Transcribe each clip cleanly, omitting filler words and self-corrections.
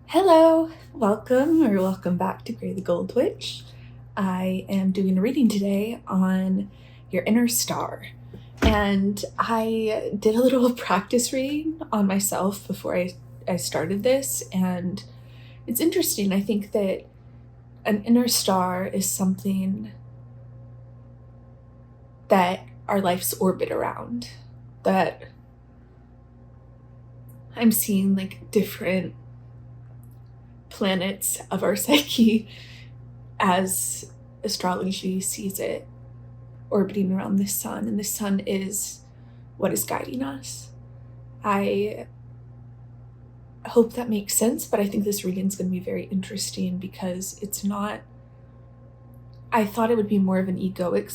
Hello, welcome back to Gray the Gold Witch. I am doing a reading today on your inner star. And I did a little practice reading on myself before I started this. And it's interesting. I think that an inner star is something that our lives orbit around. That I'm seeing like different planets of our psyche as astrology sees it, orbiting around the sun, and the sun is what is guiding us. I hope that makes sense, but I think this reading is going to be very interesting because it's not. I thought it would be more of an egoic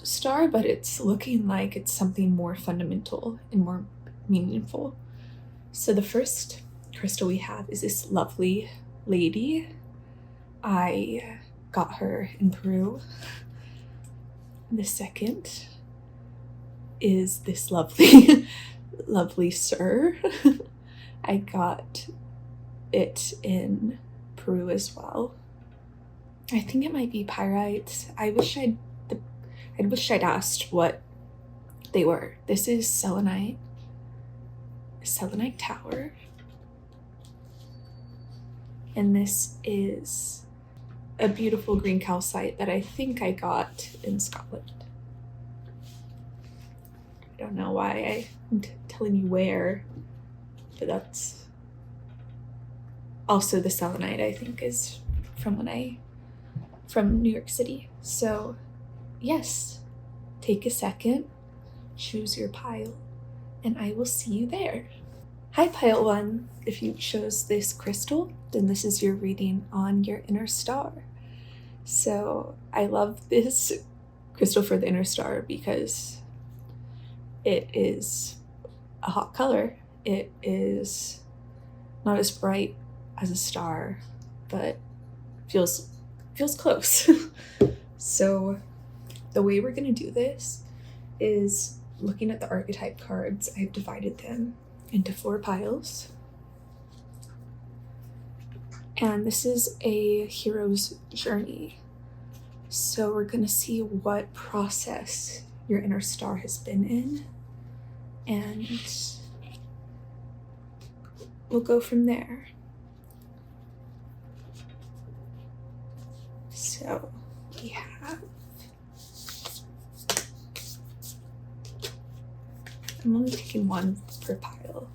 star, but it's looking like it's something more fundamental and more meaningful. So the first crystal we have is this lovely lady. I got her in Peru. The second is this lovely, lovely sir. I got it in Peru as well. I think it might be pyrites. I wish I'd asked what they were. This is selenite tower. And this is a beautiful green calcite that I think I got in Scotland. I don't know why I'm telling you where, but that's also the selenite I think is from New York City. So yes, take a second, choose your pile, and I will see you there. Hi, Pile 1. If you chose this crystal, then this is your reading on your inner star. So I love this crystal for the inner star because it is a hot color. It is not as bright as a star, but feels close. So the way we're going to do this is looking at the archetype cards. I've divided them into 4 piles. And this is a hero's journey. So we're going to see what process your inner star has been in. And we'll go from there. So we have... I'm only taking 1 per pile.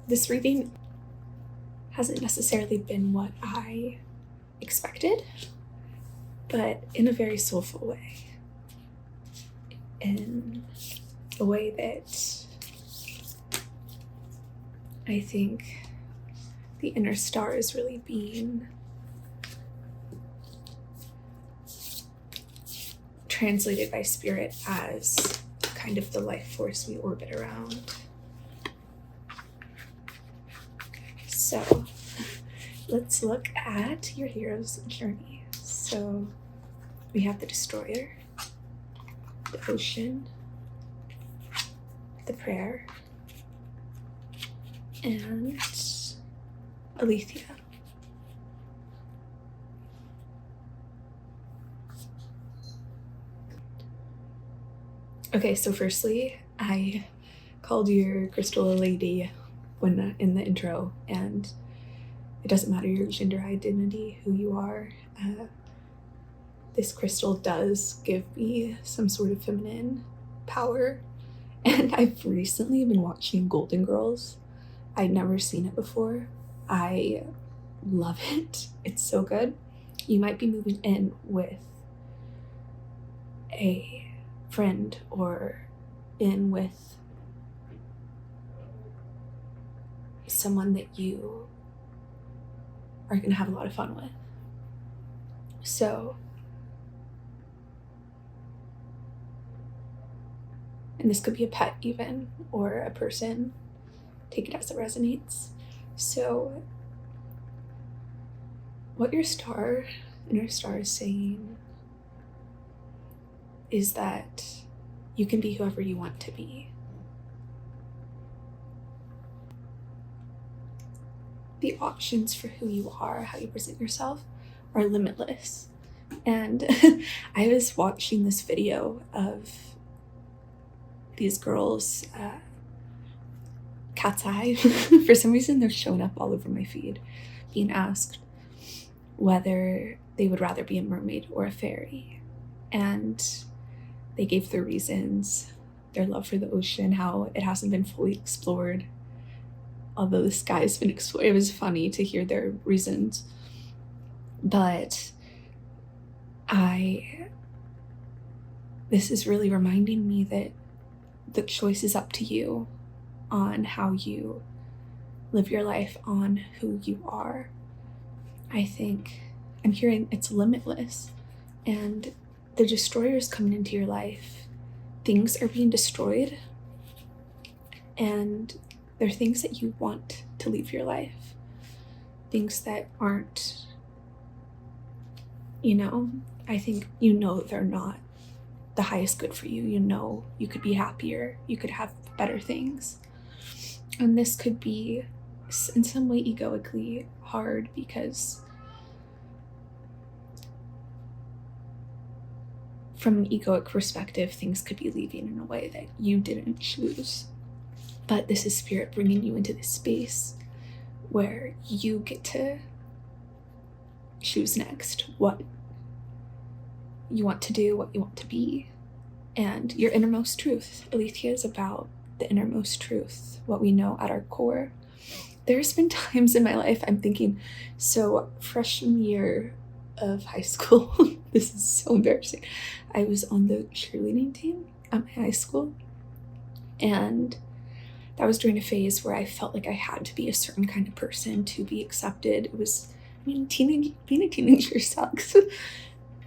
This reading hasn't necessarily been what I expected, but in a very soulful way. In a way that I think the inner star is really being translated by spirit as kind of the life force we orbit around. So let's look at your hero's journey. So we have the destroyer, the ocean, the prayer, and Aletheia. Okay, so firstly, I called your crystal a lady when in the intro, and it doesn't matter your gender identity, who you are. This crystal does give me some sort of feminine power, and I've recently been watching Golden Girls. I'd never seen it before. I love it. It's so good. You might be moving in with a friend or in with someone that you are going to have a lot of fun with. So, and this could be a pet even, or a person. Take it as it resonates. So what your star inner star is saying is that you can be whoever you want to be. The options for who you are, how you present yourself, are limitless. And I was watching this video of these girls, Cat's Eye. For some reason, they're showing up all over my feed, being asked whether they would rather be a mermaid or a fairy. And they gave their reasons, their love for the ocean, how it hasn't been fully explored, although the sky's been explored. It was funny to hear their reasons. But this is really reminding me that the choice is up to you on how you live your life, on who you are. I think I'm hearing it's limitless, and the destroyer's coming into your life. Things are being destroyed, and there are things that you want to leave your life. Things that aren't, I think they're not the highest good for you. You could be happier. You could have better things. And this could be in some way egoically hard because from an egoic perspective, things could be leaving in a way that you didn't choose. But this is spirit bringing you into this space where you get to choose next what you want to do, what you want to be, and your innermost truth. Aletheia is about the innermost truth, what we know at our core. There's been times in my life I'm thinking, so freshman year of high school, this is so embarrassing, I was on the cheerleading team at my high school, and that was during a phase where I felt like I had to be a certain kind of person to be accepted. It was, being a teenager sucks.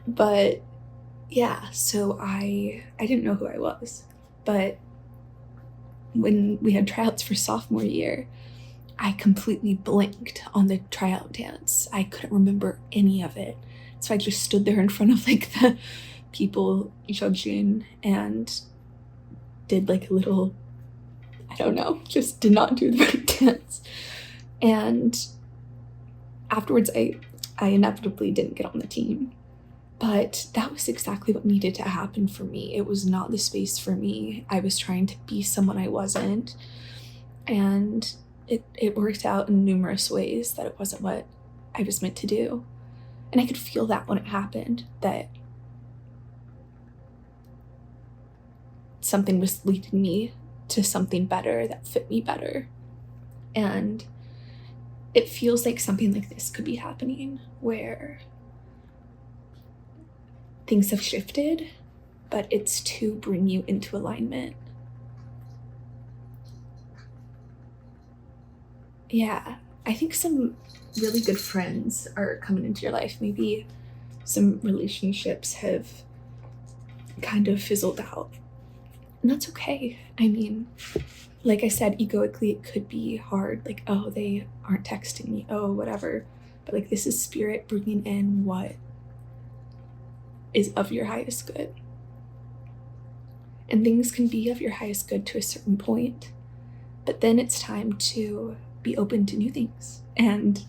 But yeah, so I didn't know who I was. But when we had tryouts for sophomore year, I completely blanked on the tryout dance. I couldn't remember any of it. So I just stood there in front of the people judging and did a little, I don't know, just did not do the right dance. And afterwards, I inevitably didn't get on the team. But that was exactly what needed to happen for me. It was not the space for me. I was trying to be someone I wasn't. And it worked out in numerous ways that it wasn't what I was meant to do. And I could feel that when it happened, that something was leading me to something better that fit me better. And it feels like something like this could be happening, where things have shifted, but it's to bring you into alignment. Yeah, I think some really good friends are coming into your life. Maybe some relationships have kind of fizzled out. And that's okay. I mean, like I said, egoically, it could be hard. Oh, they aren't texting me. Oh, whatever. But this is spirit bringing in what is of your highest good. And things can be of your highest good to a certain point, but then it's time to be open to new things. And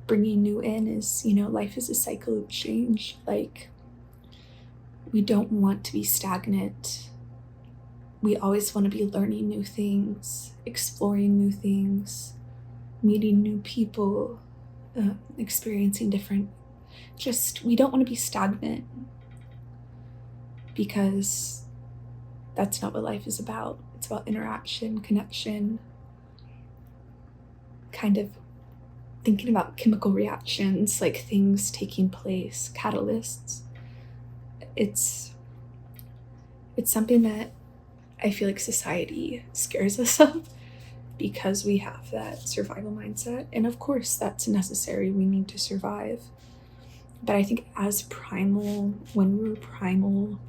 bringing new in is, life is a cycle of change. We don't want to be stagnant. We always want to be learning new things, exploring new things, meeting new people, experiencing different. We don't want to be stagnant, because that's not what life is about. It's about interaction, connection, kind of thinking about chemical reactions, things taking place, catalysts. It's something that I feel like society scares us of, because we have that survival mindset. And of course, that's necessary. We need to survive. But I think when we were primal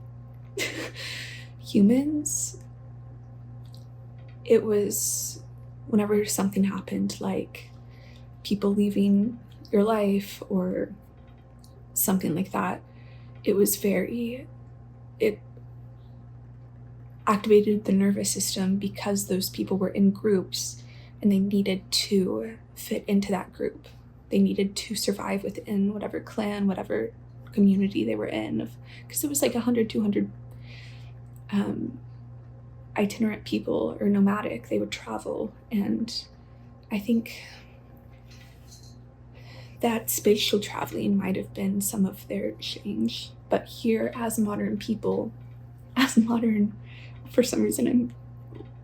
humans, it was whenever something happened, like people leaving your life or something like that, it activated the nervous system because those people were in groups and they needed to fit into that group. They needed to survive within whatever clan, whatever community they were in, because it was like 100, 200 itinerant people or nomadic. They would travel, and I think that spatial traveling might have been some of their change. But here, as modern people, for some reason I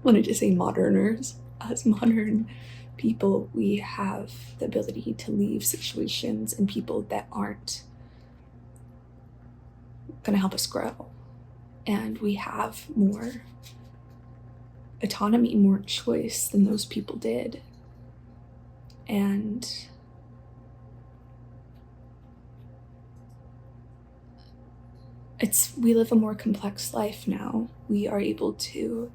wanted to say moderners, as modern people, we have the ability to leave situations and people that aren't going to help us grow. And we have more autonomy, more choice than those people did. And we live a more complex life now. We are able to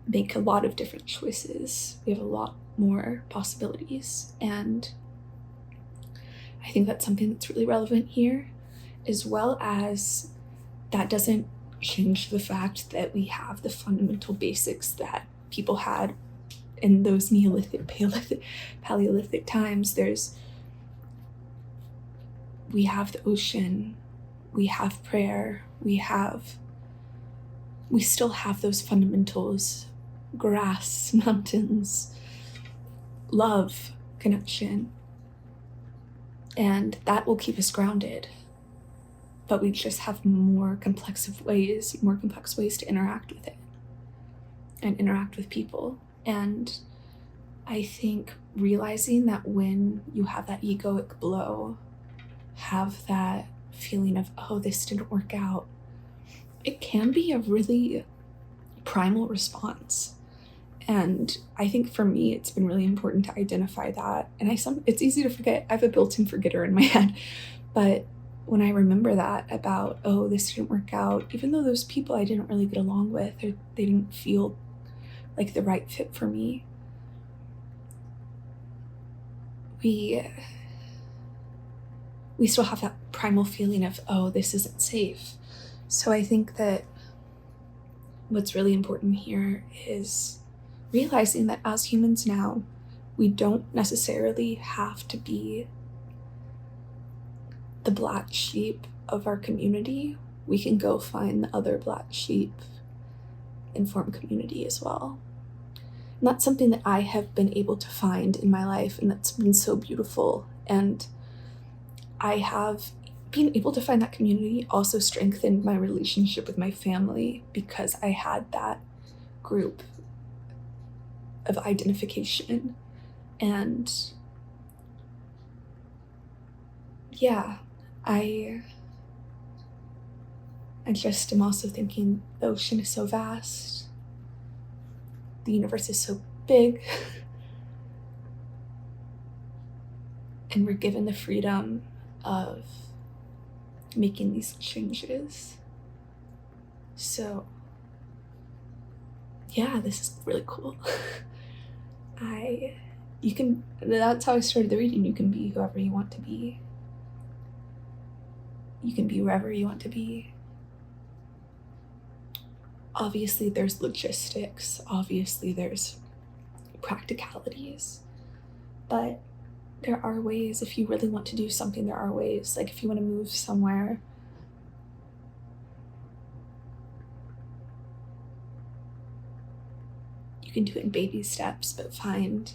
make a lot of different choices. We have a lot more possibilities. And I think that's something that's really relevant here, as well as that doesn't change the fact that we have the fundamental basics that people had in those Neolithic, Paleolithic times. We have the ocean, we have prayer, we still have those fundamentals: grass, mountains, love, connection. And that will keep us grounded. But we just have more complex ways to interact with it and interact with people. And I think realizing that when you have that egoic blow, have that feeling of, oh, this didn't work out, it can be a really primal response. And I think for me, it's been really important to identify that. And it's easy to forget. I have a built-in forgetter in my head. But when I remember that about, oh, this didn't work out, even though those people I didn't really get along with, or they didn't feel like the right fit for me, we still have that primal feeling of, oh, this isn't safe. So I think that what's really important here is realizing that as humans now, we don't necessarily have to be the black sheep of our community. We can go find the other black sheep and form community as well. And that's something that I have been able to find in my life, and that's been so beautiful. And I have been able to find that community also strengthened my relationship with my family, because I had that group of identification. And yeah, I just am also thinking the ocean is so vast, the universe is so big, and we're given the freedom of making these changes. So yeah, this is really cool. That's how I started the reading. You can be whoever you want to be. You can be wherever you want to be. Obviously, there's logistics. Obviously, there's practicalities. But there are ways. If you really want to do something, there are ways. Like if you want to move somewhere, you can do it in baby steps, but find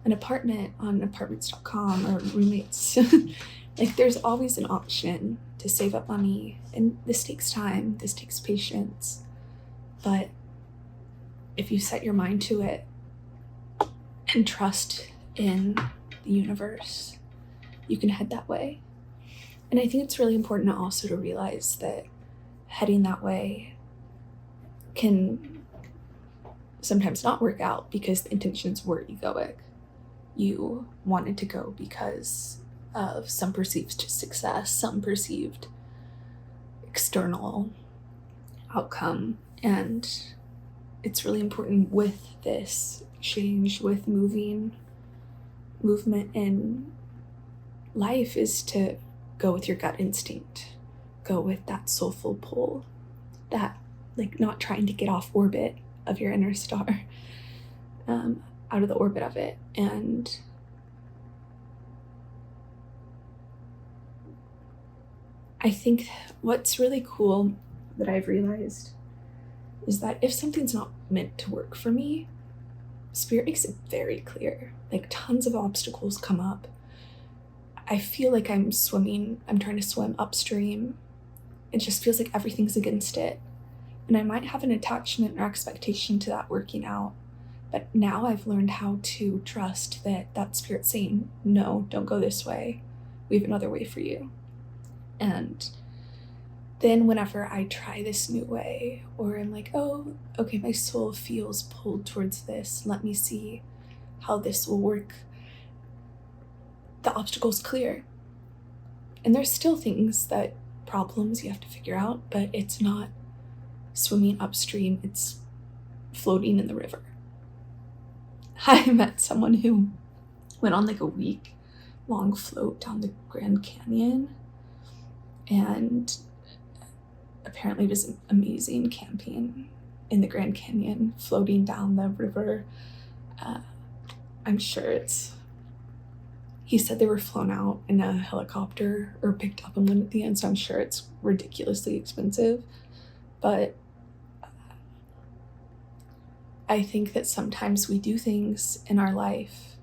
an apartment on apartments.com or roommates. Like there's always an option to save up money. And this takes time, this takes patience. But if you set your mind to it and trust in the universe, you can head that way. And I think it's really important also to realize that heading that way can sometimes not work out because the intentions were egoic. You wanted to go because of some perceived success, some perceived external outcome. And it's really important with this change, with movement, and life is to go with your gut instinct, go with that soulful pull, that like not trying to get off orbit of your inner star, out of the orbit of it. And I think what's really cool that I've realized is that if something's not meant to work for me, Spirit makes it very clear. Like tons of obstacles come up. I feel like I'm trying to swim upstream. It just feels like everything's against it. And I might have an attachment or expectation to that working out. But now I've learned how to trust that Spirit's saying, no, don't go this way. We have another way for you. And then whenever I try this new way, or I'm like, oh, okay, my soul feels pulled towards this, let me see how this will work, the obstacle's clear. And there's still problems you have to figure out, but it's not swimming upstream, it's floating in the river. I met someone who went on like a week-long float down the Grand Canyon, and apparently it was amazing camping in the Grand Canyon, floating down the river. I'm sure he said they were flown out in a helicopter or picked up in one at the end, so I'm sure it's ridiculously expensive. But I think that sometimes we do things in our life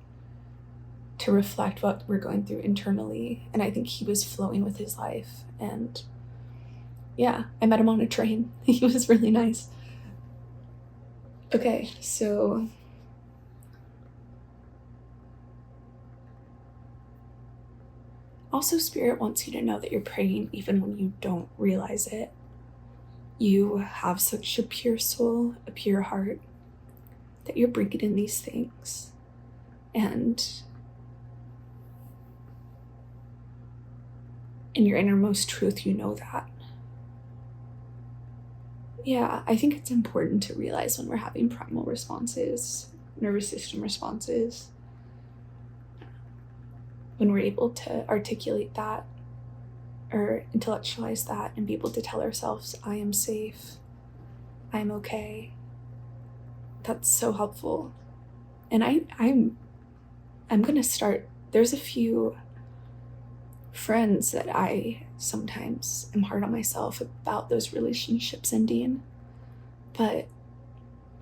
to reflect what we're going through internally. And I think he was flowing with his life. And yeah, I met him on a train. He was really nice. Okay, so also Spirit wants you to know that you're praying even when you don't realize it. You have such a pure soul, a pure heart, that you're bringing in these things. And in your innermost truth, you know that. Yeah, I think it's important to realize when we're having primal responses, nervous system responses, when we're able to articulate that or intellectualize that and be able to tell ourselves, I am safe, I'm okay. That's so helpful. And I'm gonna start, there's a few friends that I sometimes am hard on myself about those relationships ending, but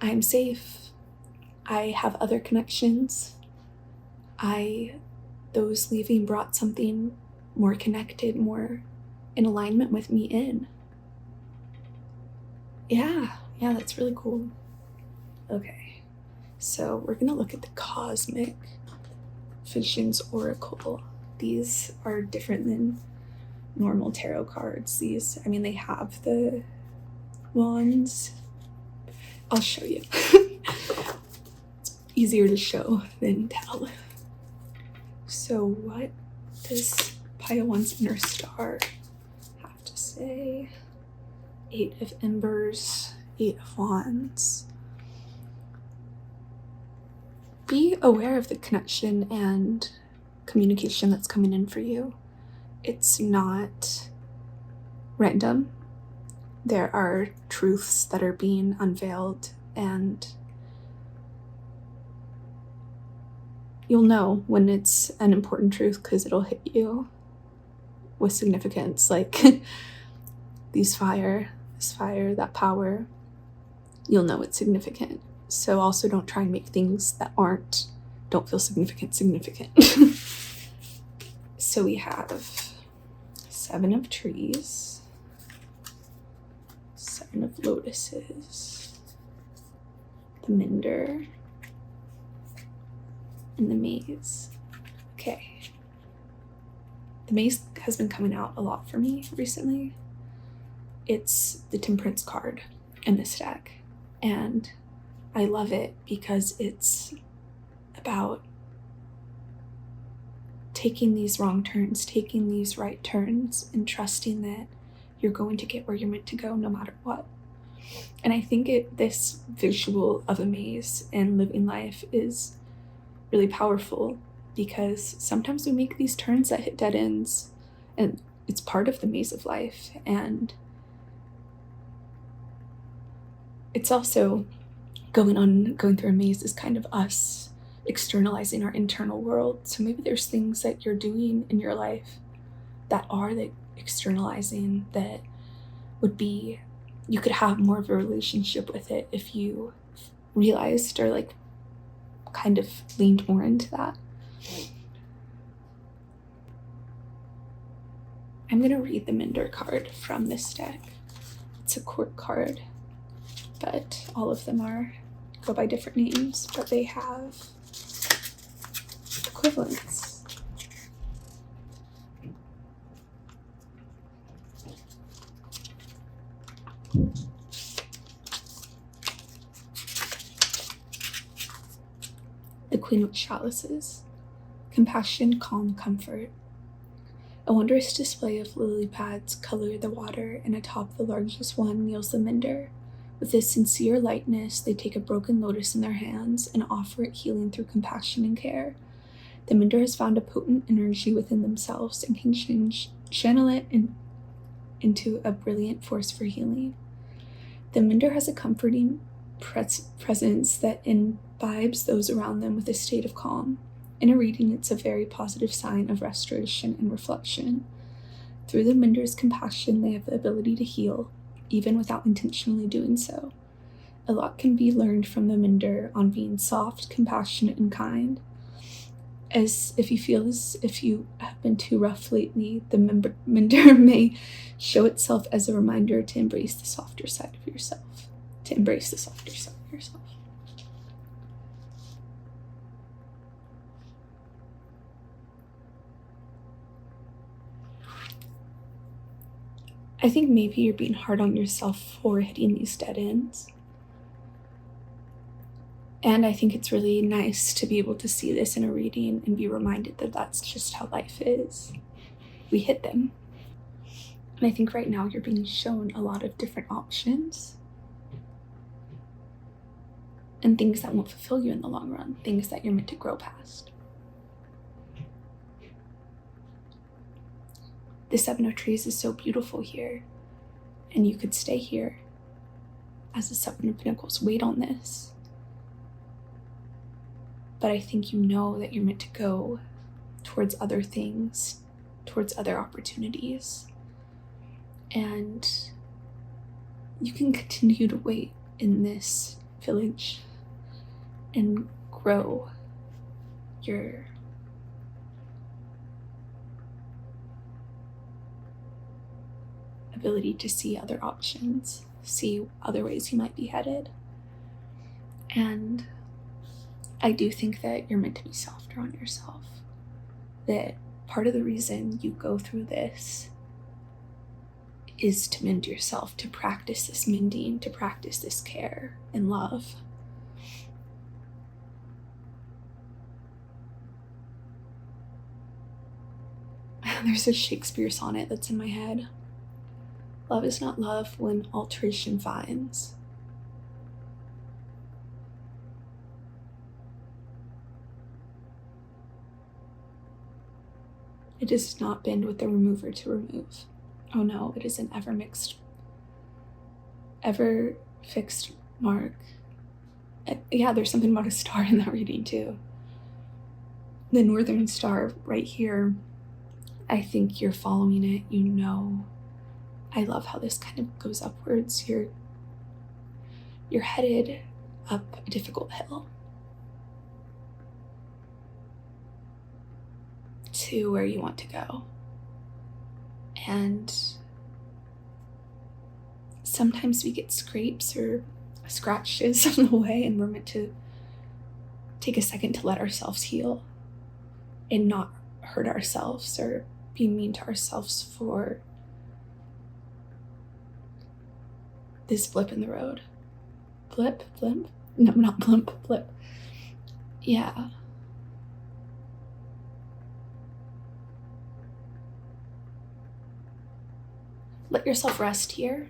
I'm safe. I have other connections. Those leaving brought something more connected, more in alignment with me in. Yeah, that's really cool. Okay, so we're gonna look at the Cosmic Visions Oracle. These are different than normal tarot cards. They have the wands. I'll show you. It's easier to show than tell. So what does Pile One's inner star have to say? 8 of Embers, 8 of Wands. Be aware of the connection and communication that's coming in for you. It's not random. There are truths that are being unveiled, and you'll know when it's an important truth because it'll hit you with significance, like this fire, that power. You'll know it's significant. So also don't try and make things that don't feel significant. So we have 7 of Trees, 7 of Lotuses, the Minder, and the Maze. Okay. The Maze has been coming out a lot for me recently. It's the Temperance card in this deck, and I love it because it's about taking these wrong turns, taking these right turns, and trusting that you're going to get where you're meant to go no matter what. And I think this visual of a maze and living life is really powerful because sometimes we make these turns that hit dead ends, and it's part of the maze of life. And it's also going through a maze is kind of us externalizing our internal world. So maybe there's things that you're doing in your life that are the externalizing, that would be, you could have more of a relationship with it if you realized or like kind of leaned more into that. I'm going to read the Minder card from this deck. It's a court card, but all of them go by different names, but they have equivalents. The Queen of Chalices. Compassion, calm, comfort. A wondrous display of lily pads color the water, and atop the largest one kneels the Minder. With a sincere lightness, they take a broken lotus in their hands and offer it healing through compassion and care. The Minder has found a potent energy within themselves and can channel it into a brilliant force for healing. The Minder has a comforting presence that imbibes those around them with a state of calm. In a reading, it's a very positive sign of restoration and reflection. Through the Minder's compassion, they have the ability to heal, even without intentionally doing so. A lot can be learned from the Minder on being soft, compassionate, and kind. As if you feel as if you have been too rough lately, the Minder may show itself as a reminder to embrace the softer side of yourself. I think maybe you're being hard on yourself for hitting these dead ends. And I think it's really nice to be able to see this in a reading and be reminded that that's just how life is. We hit them. And I think right now you're being shown a lot of different options and things that won't fulfill you in the long run, things that you're meant to grow past. The Seven of Trees is so beautiful here, and you could stay here as the Seven of Pentacles. Wait on this. But I think you know that you're meant to go towards other things, towards other opportunities. And you can continue to wait in this village and grow your ability to see other options, see other ways you might be headed. And I do think that you're meant to be softer on yourself. That part of the reason you go through this is to mend yourself, to practice this mending, to practice this care and love. There's a Shakespeare sonnet that's in my head. Love is not love when alteration finds. It does not bend with the remover to remove. Oh no, it is an ever fixed mark. Yeah, there's something about a star in that reading too. The northern star right here, I think you're following it, you know. I love how this kind of goes upwards. You're headed up a difficult hill to where you want to go. And sometimes we get scrapes or scratches on the way, and we're meant to take a second to let ourselves heal and not hurt ourselves or be mean to ourselves for this blip in the road. Blimp? No, not blimp, blip. Yeah. Let yourself rest here.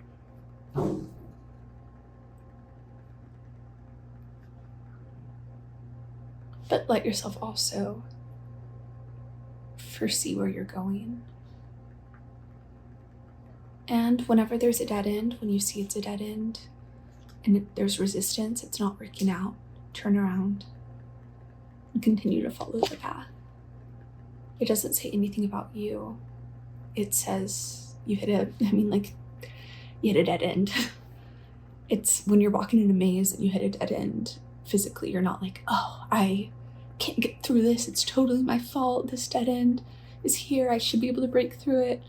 But let yourself also foresee where you're going. And whenever there's a dead end, when you see it's a dead end and there's resistance, it's not working out, turn around and continue to follow the path. It doesn't say anything about you. It says you hit a dead end. It's when you're walking in a maze and you hit a dead end, physically, you're not like, oh, I can't get through this. It's totally my fault. This dead end is here. I should be able to break through it.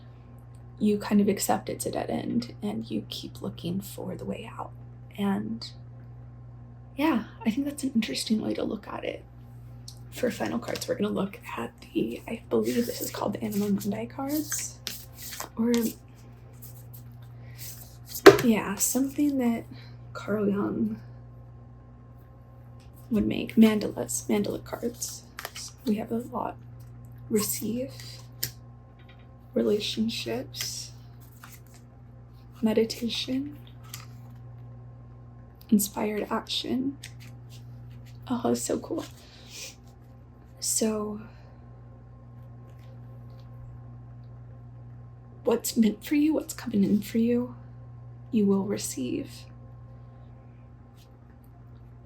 You kind of accept it's a dead end and you keep looking for the way out. And yeah, I think that's an interesting way to look at it. For final cards, we're going to look at I believe this is called the Anima Mundi cards. Or, yeah, something that Carl Jung would make. Mandala cards. We have a lot. Receive, relationships, meditation, inspired action. Oh, it's so cool. So, what's meant for you, what's coming in for you, you will receive.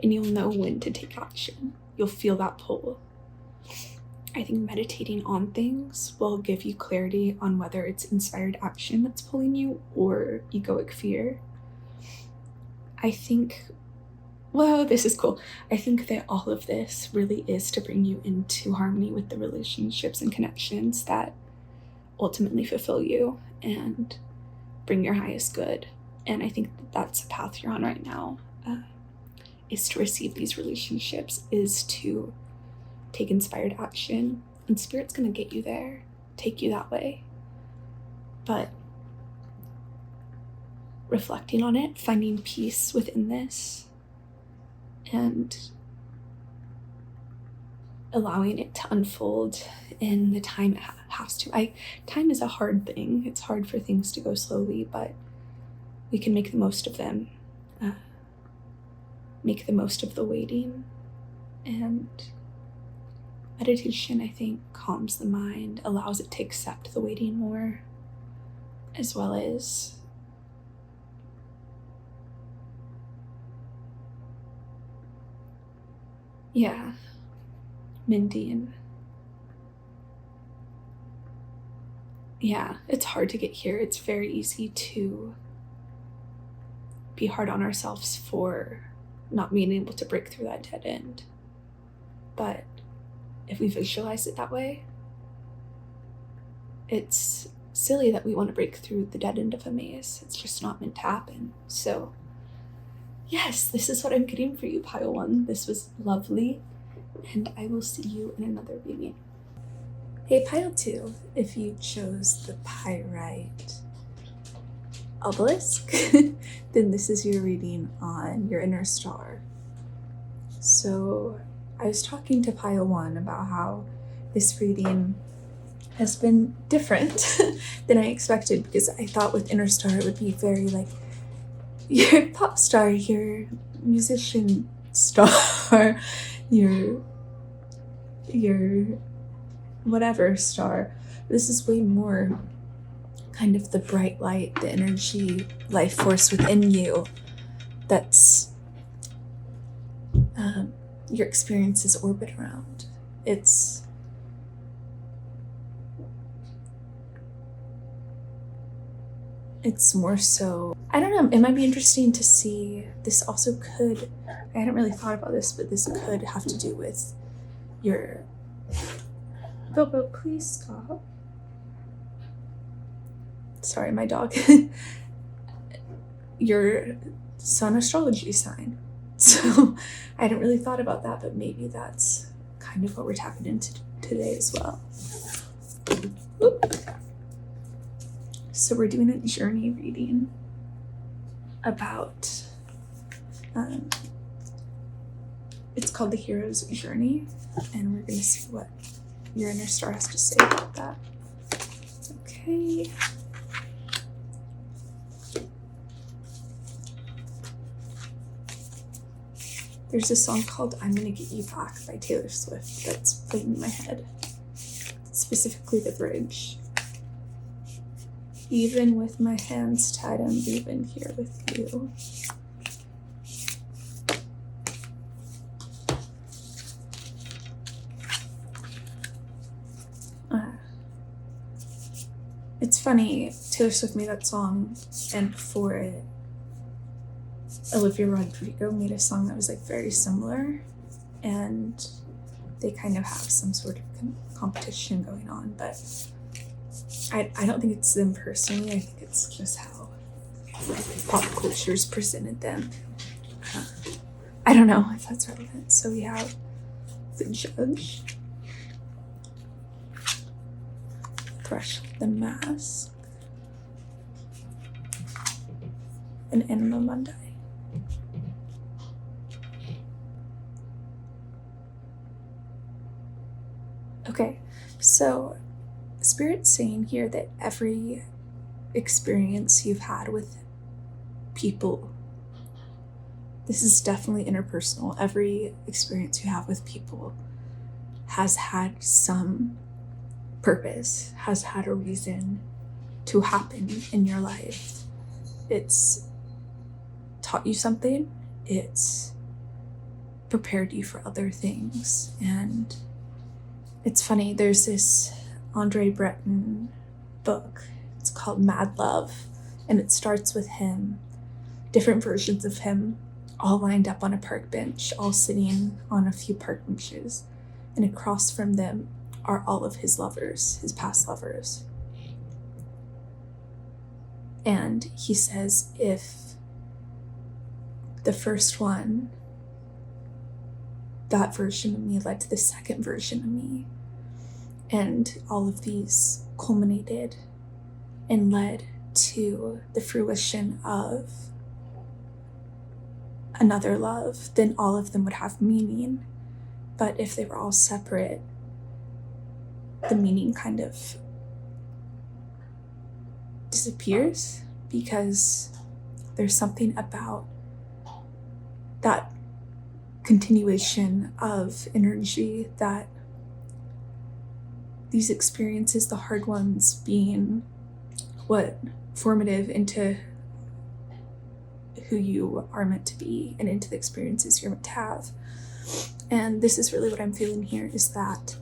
And you'll know when to take action. You'll feel that pull. I think meditating on things will give you clarity on whether it's inspired action that's pulling you or egoic fear. I think, well, this is cool. I think that all of this really is to bring you into harmony with the relationships and connections that ultimately fulfill you and bring your highest good. And I think that's the path you're on right now, is to receive these relationships, is to take inspired action, and Spirit's going to get you there, take you that way. But reflecting on it, finding peace within this, and allowing it to unfold in the time it has to. Time is a hard thing. It's hard for things to go slowly, but we can make the most of them. Make the most of the waiting. And meditation, I think, calms the mind, allows it to accept the waiting more, as well as Mindy. Yeah, it's hard to get here. It's very easy to be hard on ourselves for not being able to break through that dead end. But if we visualize it that way, it's silly that we want to break through the dead end of a maze. It's just not meant to happen. So yes, this is what I'm getting for you, Pile 1. This was lovely, and I will see you in another reading. Hey, Pile 2, if you chose the pyrite obelisk, then this is your reading on your inner star. So I was talking to Pile 1 about how this reading has been different than I expected, because I thought with inner star it would be very like your pop star, your musician star, your whatever star. This is way more kind of the bright light, the energy, life force within you that's your experiences orbit around. It's more so, I don't know, it might be interesting to see. This also could, I hadn't really thought about this, but this could have to do with your, Bobo, please stop. Sorry, my dog. Your sun astrology sign. So I hadn't really thought about that, but maybe that's kind of what we're tapping into today as well. Oop. So we're doing a journey reading about, it's called The Hero's Journey, and we're going to see what your inner star has to say about that. Okay. There's a song called I'm Gonna Get You Back by Taylor Swift that's playing in my head. specifically the bridge. Even with my hands tied, I'm leaving here with you. It's funny, Taylor Swift made that song, and before it, Olivia Rodrigo made a song that was like very similar, and they kind of have some sort of competition going on, but I don't think it's them personally. I think it's just how like pop culture's presented them. I don't know if that's relevant. So we have the Judge, Threshold, the Mask, and Anima Mundi. Okay, so Spirit's saying here that every experience you've had with people, this is definitely interpersonal, every experience you have with people has had some purpose, has had a reason to happen in your life. It's taught you something, it's prepared you for other things. And it's funny, there's this Andre Breton book, it's called Mad Love, and it starts with him, different versions of him, all lined up on a park bench, all sitting on a few park benches, and across from them are all of his lovers, his past lovers. And he says if the first one, that version of me led to the second version of me, and all of these culminated and led to the fruition of another love, then all of them would have meaning. But if they were all separate, the meaning kind of disappears, because there's something about that continuation of energy, that these experiences, the hard ones, being what formative into who you are meant to be and into the experiences you're meant to have. And this is really what I'm feeling here, is that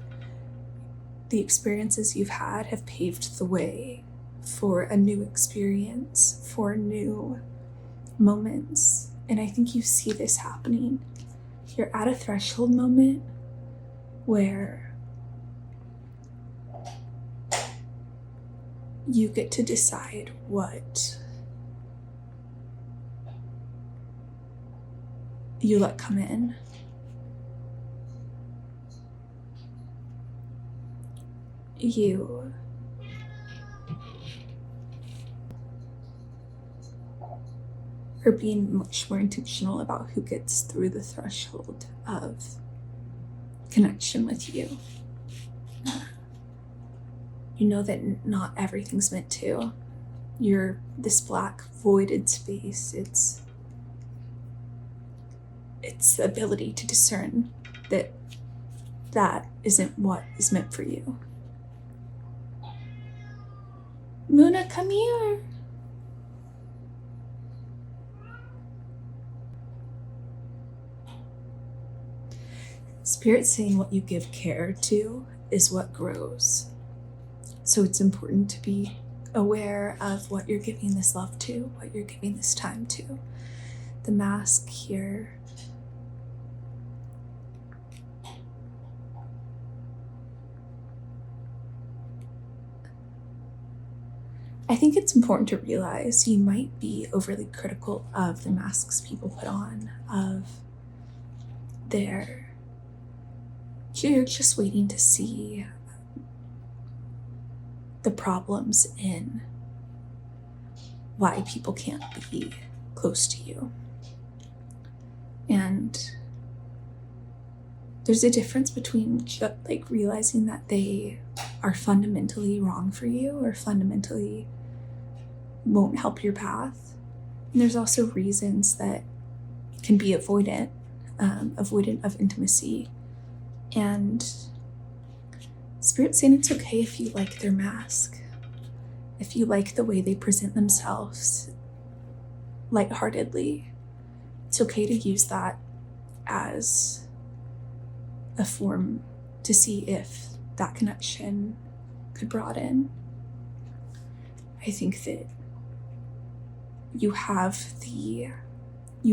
the experiences you've had have paved the way for a new experience, for new moments. And I think you see this happening. You're at a threshold moment where you get to decide what you let come in. You are being much more intentional about who gets through the threshold of connection with you. You know that not everything's meant to. You're this black voided space. It's the ability to discern that that isn't what is meant for you. Muna, come here. Spirit's saying what you give care to is what grows. So it's important to be aware of what you're giving this love to, what you're giving this time to. The mask here, I think it's important to realize you might be overly critical of the masks people put on, of you're just waiting to see the problems in why people can't be close to you. And there's a difference between just like realizing that they are fundamentally wrong for you or fundamentally won't help your path. And there's also reasons that can be avoidant of intimacy. And Spirit's saying it's okay if you like their mask, if you like the way they present themselves lightheartedly. It's okay to use that as a form to see if that connection could broaden. I think that you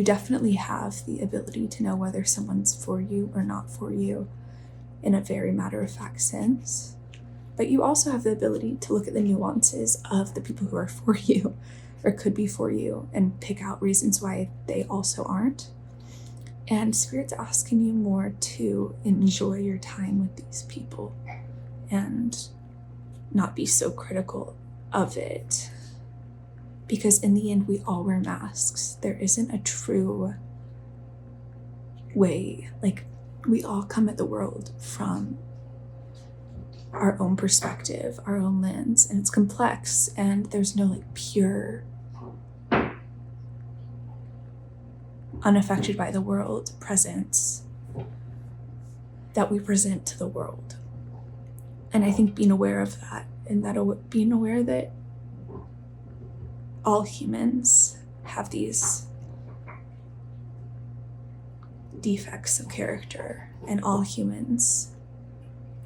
definitely have the ability to know whether someone's for you or not for you in a very matter-of-fact sense. But you also have the ability to look at the nuances of the people who are for you or could be for you and pick out reasons why they also aren't. And Spirit's asking you more to enjoy your time with these people and not be so critical of it. Because in the end, we all wear masks. There isn't a true way. Like, we all come at the world from our own perspective, our own lens, and it's complex, and there's no like pure, unaffected by the world presence that we present to the world. And I think being aware of that, and that being aware that all humans have these defects of character, and all humans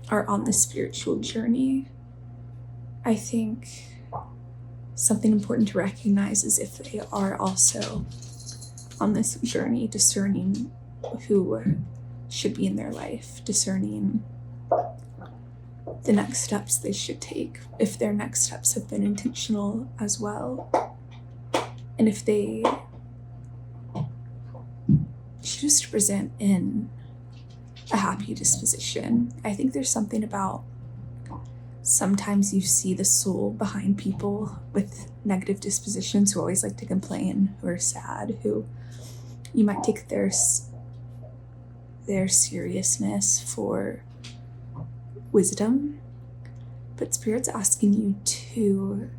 are on the spiritual journey. I think something important to recognize is if they are also on this journey, discerning who should be in their life, discerning the next steps they should take, if their next steps have been intentional as well, and if they choose to present in a happy disposition. I think there's something about sometimes you see the soul behind people with negative dispositions who always like to complain, who are sad, who you might take their seriousness for wisdom, but Spirit's asking you to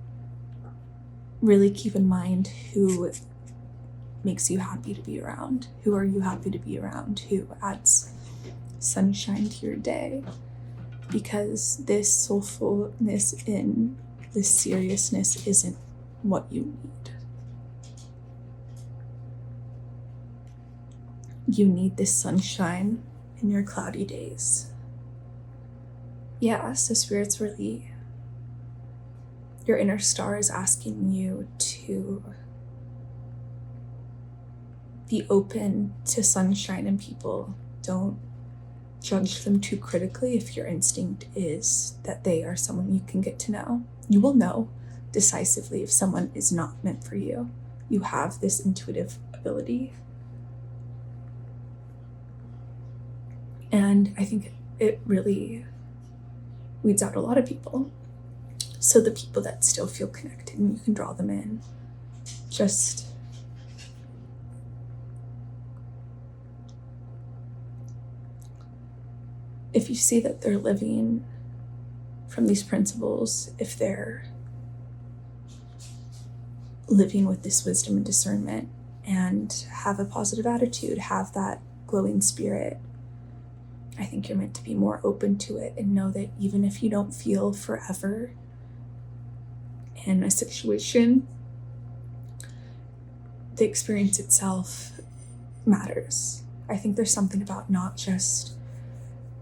really keep in mind who makes you happy to be around, who are you happy to be around, who adds sunshine to your day, because this soulfulness in this seriousness isn't what you need. You need this sunshine in your cloudy days. Yeah, so Spirit's really, your inner star is asking you to be open to sunshine in people. Don't judge them too critically if your instinct is that they are someone you can get to know. You will know decisively if someone is not meant for you. You have this intuitive ability. And I think it really weeds out a lot of people. So the people that still feel connected and you can draw them in, just if you see that they're living from these principles, if they're living with this wisdom and discernment and have a positive attitude, have that glowing spirit, I think you're meant to be more open to it and know that even if you don't feel forever in a situation, the experience itself matters. I think there's something about not just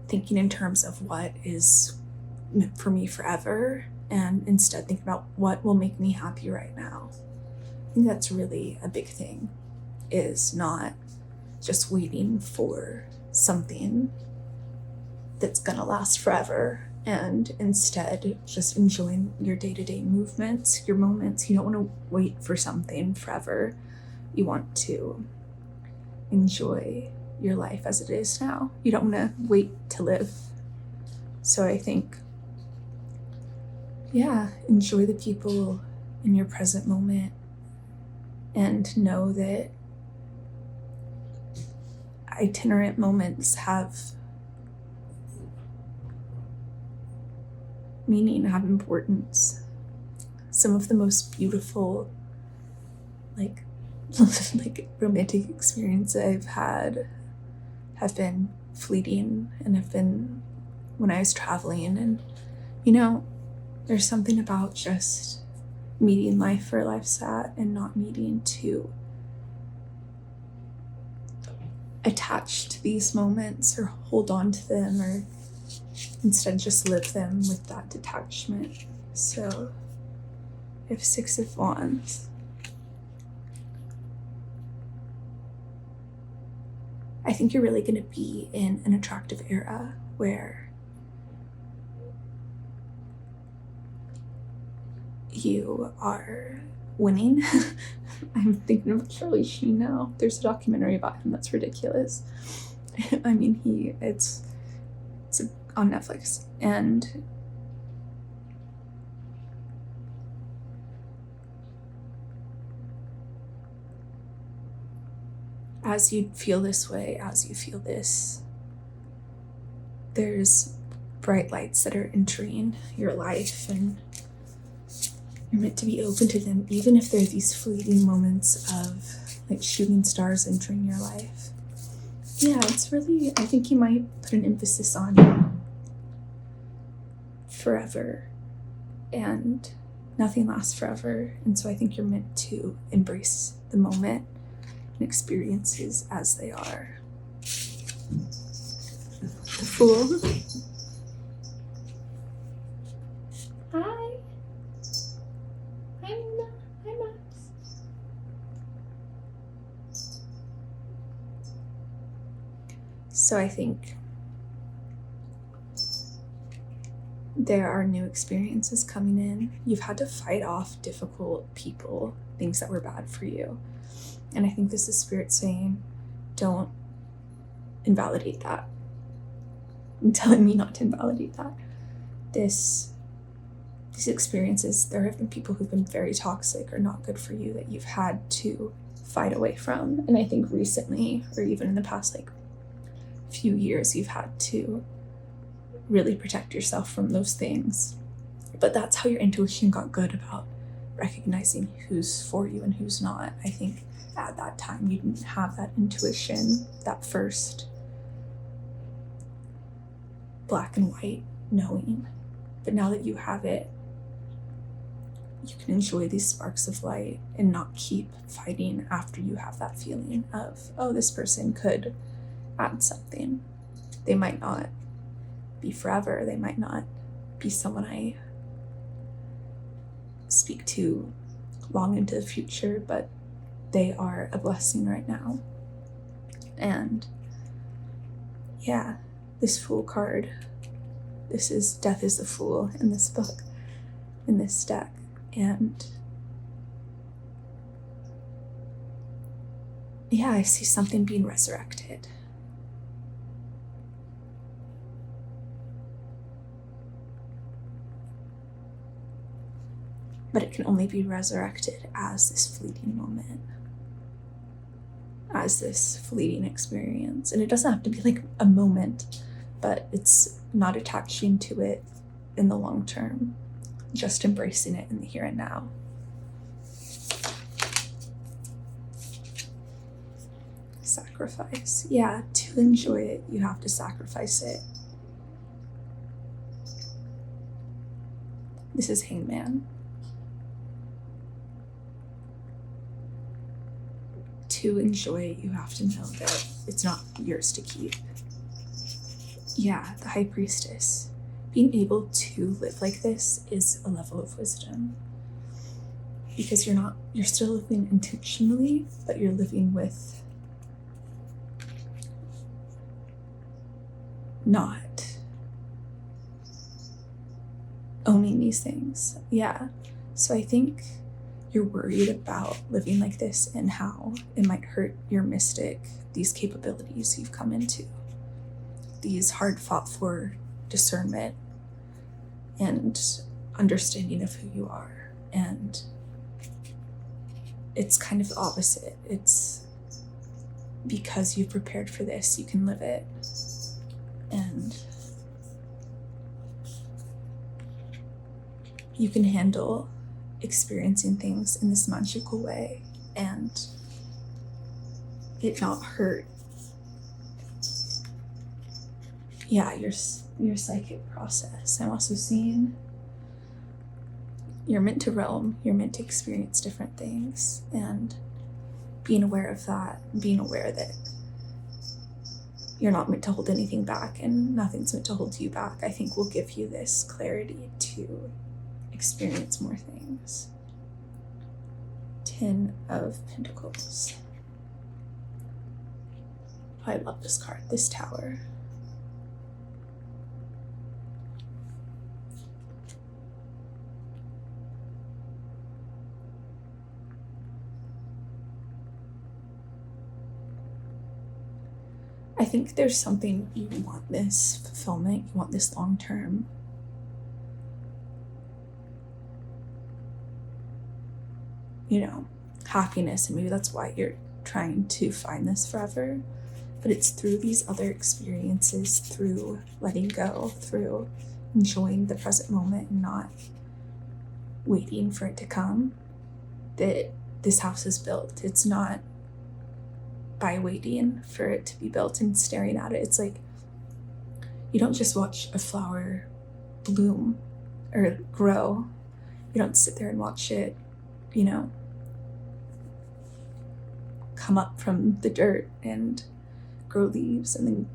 thinking in terms of what is meant for me forever, and instead thinking about what will make me happy right now. I think that's really a big thing, is not just waiting for something that's gonna last forever, and instead just enjoying your day-to-day movements, your moments. You don't want to wait for something forever. You want to enjoy your life as it is now. You don't want to wait to live. So I think, yeah, enjoy the people in your present moment and know that itinerant moments have meaning, have importance. Some of the most beautiful, like romantic experiences I've had have been fleeting and have been when I was traveling, and there's something about just meeting life where life's at and not needing to attach to these moments or hold on to them, or instead just live them with that detachment. So I have 6 of Wands. I think you're really going to be in an attractive era where you are winning. I'm thinking of Charlie Sheen now. There's a documentary about him that's ridiculous. I mean, it's on Netflix, and as you feel this way, as you feel this, there's bright lights that are entering your life, and you're meant to be open to them, even if they're these fleeting moments of like shooting stars entering your life. Yeah, it's really, I think you might put an emphasis on forever, and nothing lasts forever. And so I think you're meant to embrace the moment and experiences as they are. The Fool. Hi. Hi, Max. So I think there are new experiences coming in. You've had to fight off difficult people, things that were bad for you. And I think this is Spirit saying, don't invalidate that. And telling me not to invalidate that. These experiences, there have been people who've been very toxic or not good for you that you've had to fight away from. And I think recently, or even in the past few years, you've had to really protect yourself from those things. But that's how your intuition got good about recognizing who's for you and who's not. I think at that time you didn't have that intuition, that first black and white knowing. But now that you have it, you can enjoy these sparks of light and not keep fighting after you have that feeling of, oh, this person could add something. They might not be forever. They might not be someone I speak to long into the future, but they are a blessing right now. And yeah, this Fool card, this is Death is the Fool in this book, in this deck. And yeah, I see something being resurrected. But it can only be resurrected as this fleeting moment, as this fleeting experience. And it doesn't have to be like a moment, but it's not attaching to it in the long term, just embracing it in the here and now. Sacrifice. Yeah, to enjoy it, you have to sacrifice it. This is Hangman. To enjoy it, you have to know that it's not yours to keep. Yeah, the High Priestess. Being able to live like this is a level of wisdom. Because you're still living intentionally, but you're living with not owning these things. Yeah. So I think you're worried about living like this and how it might hurt your mystic, these capabilities you've come into, these hard fought for discernment and understanding of who you are. And it's kind of the opposite. It's because you've prepared for this, you can live it. And you can handle experiencing things in this magical way and it not hurt. Yeah, your psychic process. I'm also seeing you're meant to roam, you're meant to experience different things, and being aware of that, being aware that you're not meant to hold anything back and nothing's meant to hold you back, I think will give you this clarity to experience more things. 10 of Pentacles. I love this card, this Tower. I think there's something, you want this fulfillment, you want this long term. Happiness, and maybe that's why you're trying to find this forever. But it's through these other experiences, through letting go, through enjoying the present moment and not waiting for it to come, that this house is built. It's not by waiting for it to be built and staring at it. It's like, you don't just watch a flower bloom or grow. You don't sit there and watch it, come up from the dirt and grow leaves and then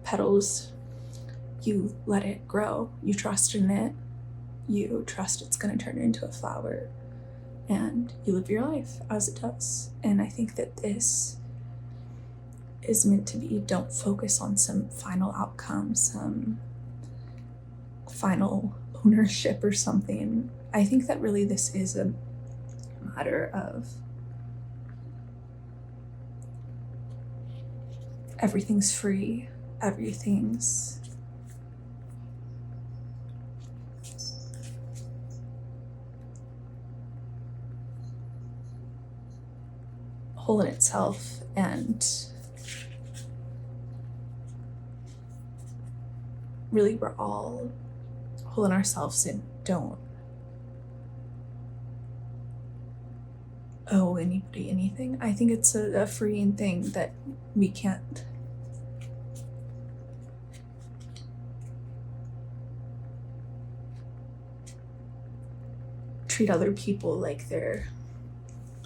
petals. You let it grow. You trust in it. You trust it's going to turn into a flower, and you live your life as it does. And I think that this is meant to be, don't focus on some final outcome, some final ownership or something. I think that really this is a matter of everything's free, everything's whole in itself, and really we're all whole in ourselves and don't owe anybody anything. I think it's a freeing thing that we can't treat other people like they're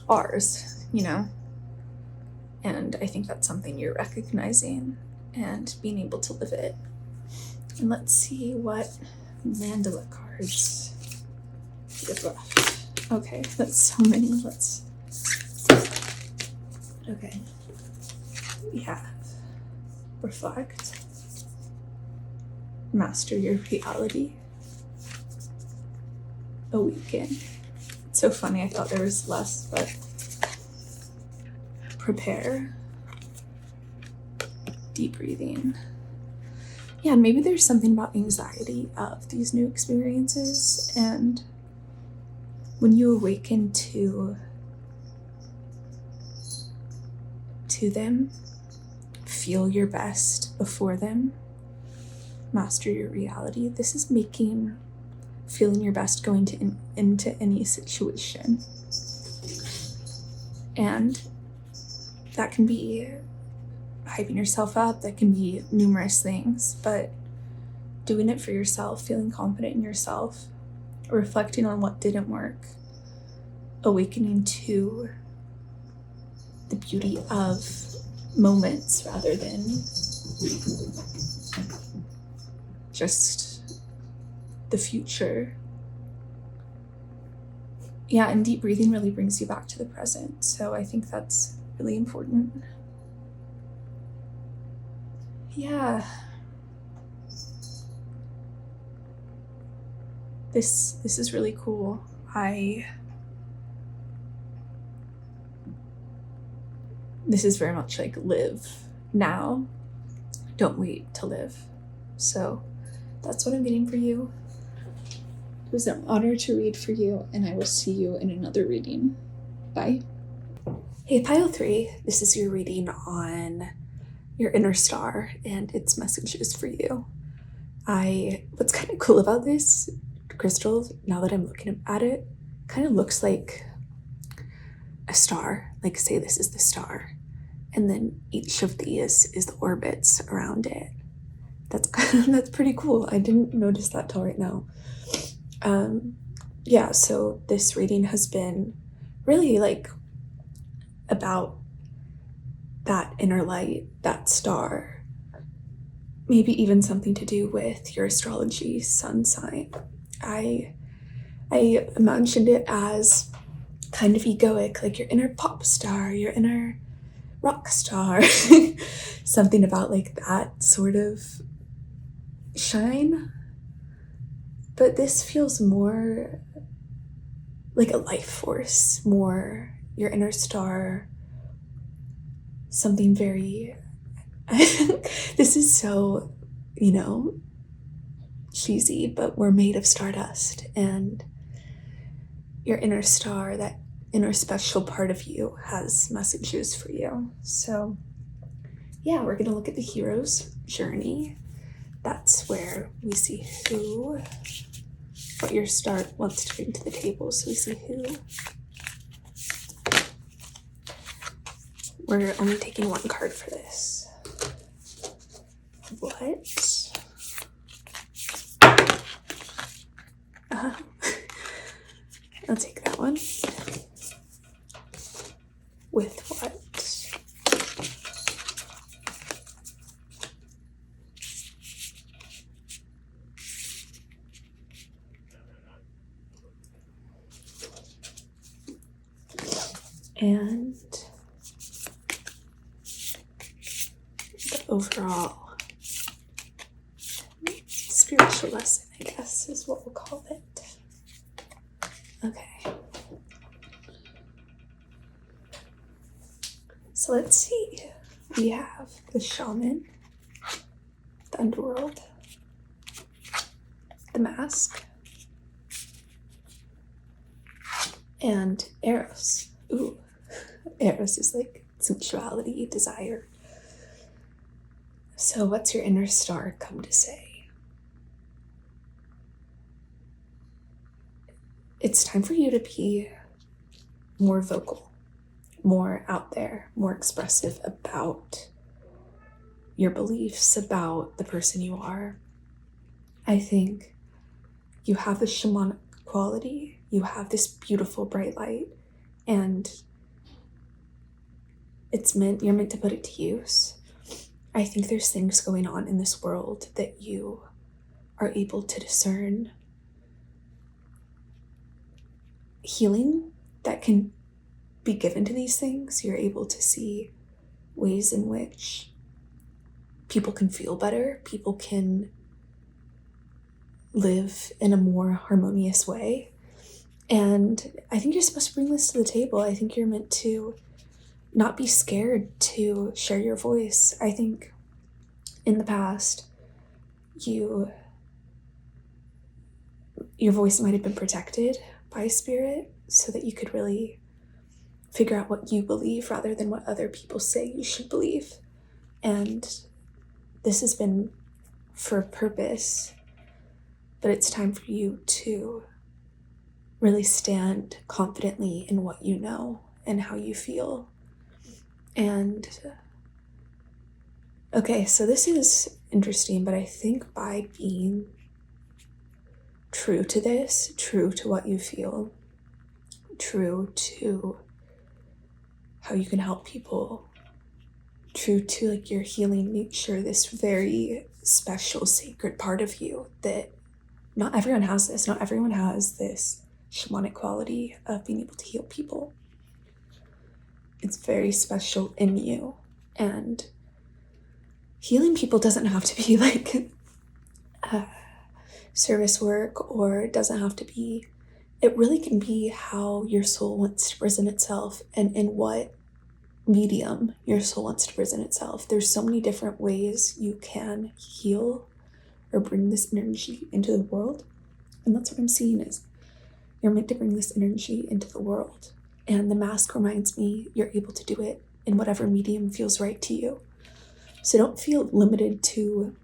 ours, And I think that's something you're recognizing and being able to live it. And let's see what mandala cards we have left. Okay, that's so many. Okay. We have reflect, master your reality, awaken. It's so funny, I thought there was less, but prepare, deep breathing. Yeah, and maybe there's something about anxiety of these new experiences, and when you awaken to them, feel your best before them, master your reality. This is making feeling your best going into any situation. And that can be hyping yourself up, that can be numerous things, but doing it for yourself, feeling confident in yourself, reflecting on what didn't work, awakening to the beauty of moments rather than just the future. Yeah, and deep breathing really brings you back to the present. So I think that's really important. Yeah. This is really cool. This is very much like live now, don't wait to live. So that's what I'm getting for you. It was an honor to read for you, and I will see you in another reading. Bye. Hey, Pile 3, this is your reading on your inner star and its messages for you. What's kind of cool about this crystal, now that I'm looking at it, kind of looks like a star. Like, say this is the star, and then each of these is the orbits around it. That's that's pretty cool. I didn't notice that till right now. Yeah, so this reading has been really like about that inner light, that star, maybe even something to do with your astrology sun sign. I imagined it as kind of egoic, like your inner pop star, your inner rock star, something about like that sort of shine. But this feels more like a life force, more your inner star, something very. This is so, cheesy, but we're made of stardust, and your inner star, that inner special part of you, has messages for you. So, yeah, we're going to look at the hero's journey. That's where we see what your star wants to bring to the table. So we see who. We're only taking one card for this. What? I'll take that one. With what? And the overall spiritual lesson, I guess, is what we'll call it. Okay. So let's see. We have the shaman, the underworld, the mask, and Eros. Ooh, Eros is like sensuality, desire. So what's your inner star come to say? It's time for you to be more vocal, more out there, more expressive about your beliefs, about the person you are. I think you have the shamanic quality, you have this beautiful bright light, and you're meant to put it to use. I think there's things going on in this world that you are able to discern healing that can be given to these things. You're able to see ways in which people can feel better, people can live in a more harmonious way. And I think you're supposed to bring this to the table. I think you're meant to not be scared to share your voice. I think in the past, your voice might have been protected by spirit so that you could really figure out what you believe rather than what other people say you should believe. And this has been for a purpose, but it's time for you to really stand confidently in what you know and how you feel. And okay, so this is interesting, but I think by being true to this, true to what you feel, true to how you can help people, true to like your healing, make sure this very special, sacred part of you that not everyone has this. Not everyone has this shamanic quality of being able to heal people. It's very special in you. And healing people doesn't have to be like service work, or it doesn't have to be, it really can be how your soul wants to present itself and in what medium your soul wants to present itself. There's so many different ways you can heal or bring this energy into the world. And that's what I'm seeing is you're meant to bring this energy into the world. And the mask reminds me you're able to do it in whatever medium feels right to you. So don't feel limited to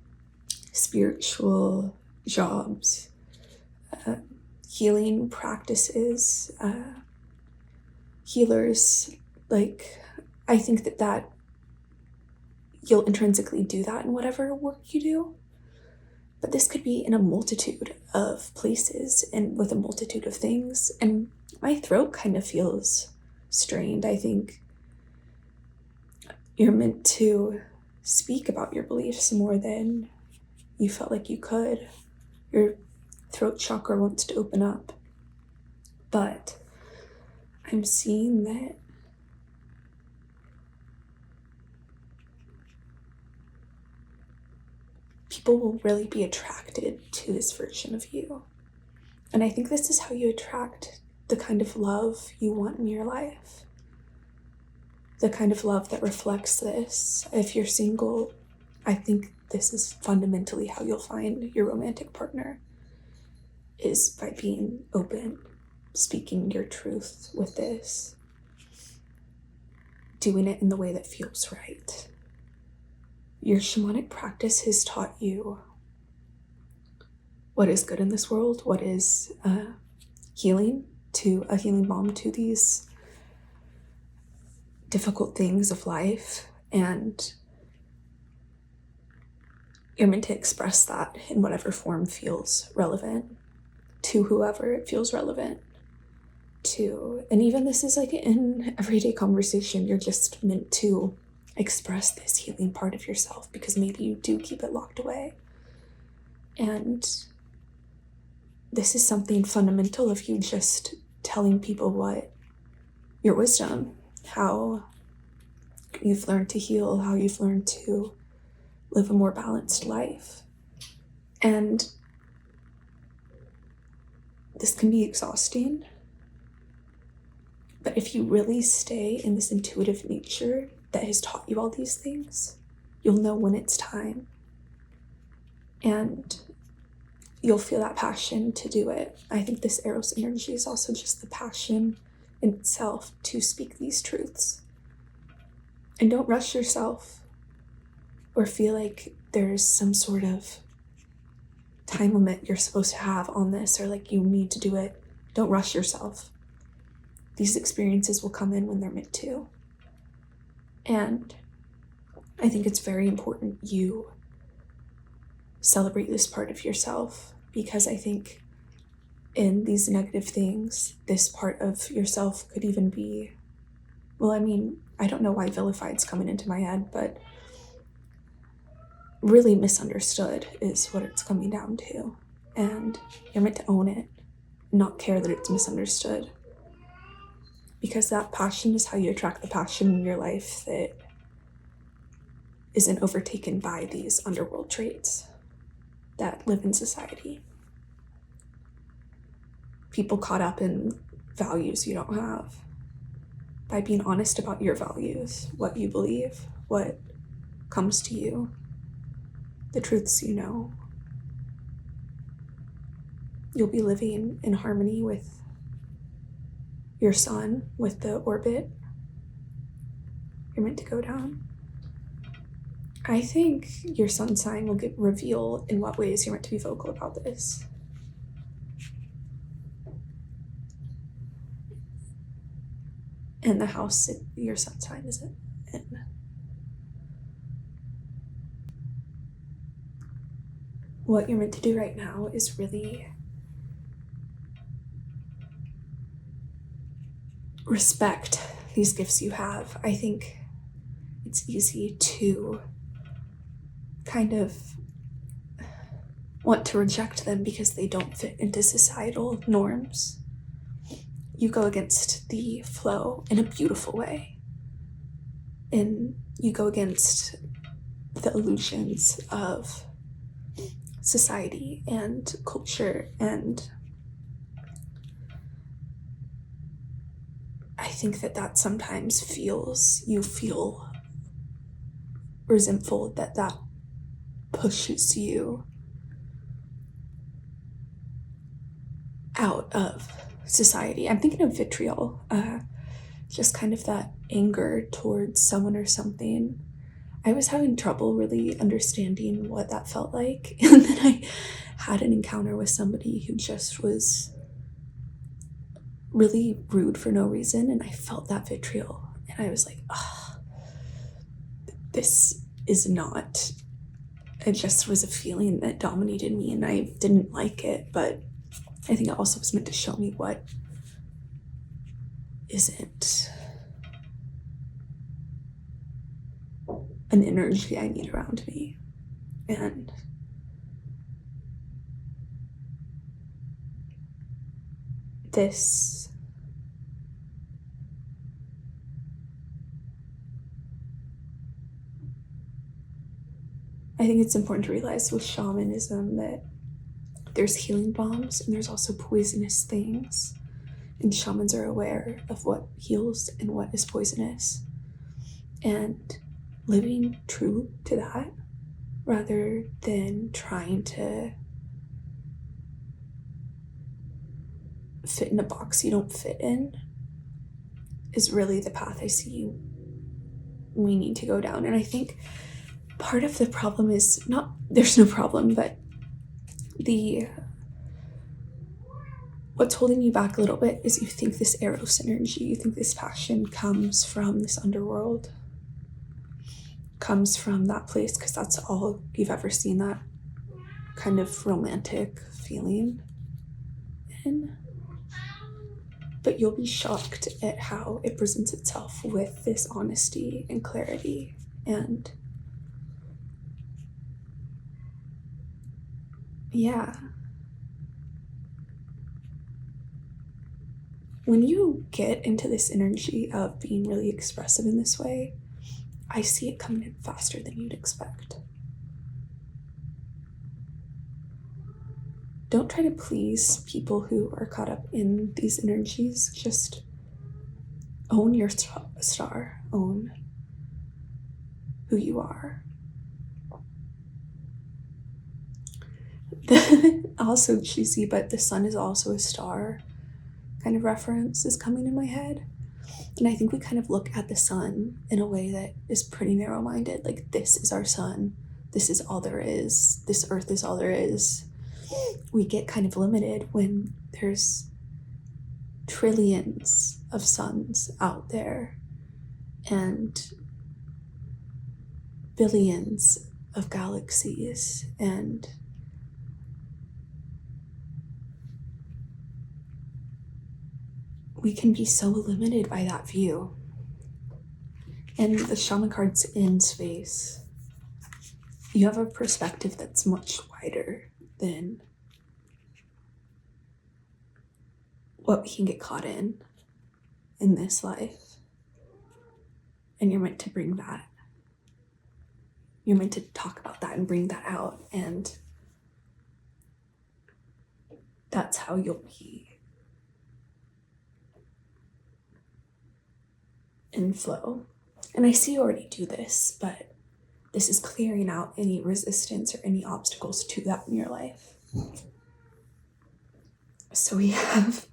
spiritual jobs, healing practices, healers. Like, I think that you'll intrinsically do that in whatever work you do. But this could be in a multitude of places and with a multitude of things. And my throat kind of feels strained. I think you're meant to speak about your beliefs more than you felt like you could. Your throat chakra wants to open up. But I'm seeing that people will really be attracted to this version of you. And I think this is how you attract the kind of love you want in your life. The kind of love that reflects this. If you're single, I think this is fundamentally how you'll find your romantic partner, is by being open, speaking your truth with this, doing it in the way that feels right. Your shamanic practice has taught you what is good in this world, what is healing, to a healing balm to these difficult things of life, and you're meant to express that in whatever form feels relevant to whoever it feels relevant to. And even this is like in everyday conversation, you're just meant to express this healing part of yourself, because maybe you do keep it locked away. And this is something fundamental of you just telling people what your wisdom, how you've learned to heal, how you've learned to live a more balanced life. And this can be exhausting, but if you really stay in this intuitive nature that has taught you all these things, you'll know when it's time. And you'll feel that passion to do it. I think this Eros energy is also just the passion in itself to speak these truths. And don't rush yourself or feel like there's some sort of time limit you're supposed to have on this, or like you need to do it. Don't rush yourself. These experiences will come in when they're meant to. And I think it's very important you celebrate this part of yourself, because I think in these negative things, this part of yourself could even be, well, I mean, I don't know why vilified's coming into my head, but really misunderstood is what it's coming down to. And you're meant to own it, not care that it's misunderstood. Because that passion is how you attract the passion in your life that isn't overtaken by these underworld traits that live in society. People caught up in values you don't have. By being honest about your values, what you believe, what comes to you, the truths you know, you'll be living in harmony with your sun, with the orbit you're meant to go down. I think your sun sign will reveal in what ways you're meant to be vocal about this. And the house that your sun sign is in. What you're meant to do right now is really respect these gifts you have. I think it's easy to kind of want to reject them because they don't fit into societal norms. You go against the flow in a beautiful way. And you go against the illusions of society and culture. And I think that sometimes you feel resentful that pushes you out of society. I'm thinking of vitriol, just kind of that anger towards someone or something. I was having trouble really understanding what that felt like. And then I had an encounter with somebody who just was really rude for no reason. And I felt that vitriol. And I was like, oh, this is not it just was a feeling that dominated me, and I didn't like it, but I think it also was meant to show me what isn't an energy I need around me. And this I think it's important to realize with shamanism that there's healing bombs and there's also poisonous things. And shamans are aware of what heals and what is poisonous. And living true to that rather than trying to fit in a box you don't fit in is really the path I see we need to go down. And I think part of the problem is not, there's no problem, but what's holding you back a little bit is you think this Eros energy, you think this passion comes from this underworld, comes from that place, because that's all you've ever seen that kind of romantic feeling in. But you'll be shocked at how it presents itself with this honesty and clarity. And yeah, when you get into this energy of being really expressive in this way, I see it coming in faster than you'd expect. Don't try to please people who are caught up in these energies. Just own your star, own who you are. Also cheesy, but the sun is also a star kind of reference is coming in my head. And I think we kind of look at the sun in a way that is pretty narrow-minded. Like, this is our sun. This is all there is. This earth is all there is. We get kind of limited when there's trillions of suns out there and billions of galaxies, and we can be so limited by that view. And the shaman card's in space. You have a perspective that's much wider than what we can get caught in this life. And you're meant to bring that. You're meant to talk about that and bring that out. And that's how you'll be in flow. And I see you already do this, but this is clearing out any resistance or any obstacles to that in your life. So we have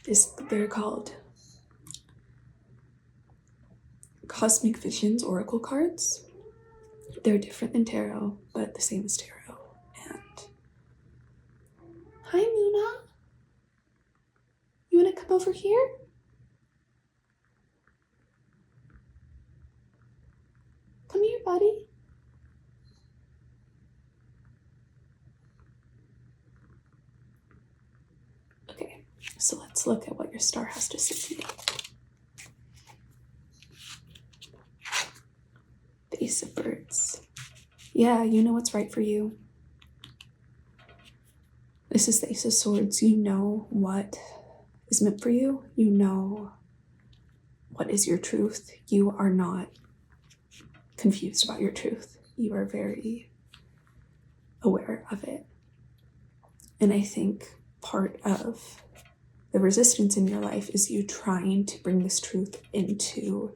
this, they're called Cosmic Visions Oracle cards. They're different than tarot, but the same as tarot. And hi, Luna. You want to come over here? Come here, buddy. Okay, so let's look at what your star has to say to you. The Ace of Birds. Yeah, you know what's right for you. This is the Ace of Swords. You know what is meant for you. You know what is your truth. You are not confused about your truth. You are very aware of it. And I think part of the resistance in your life is you trying to bring this truth into,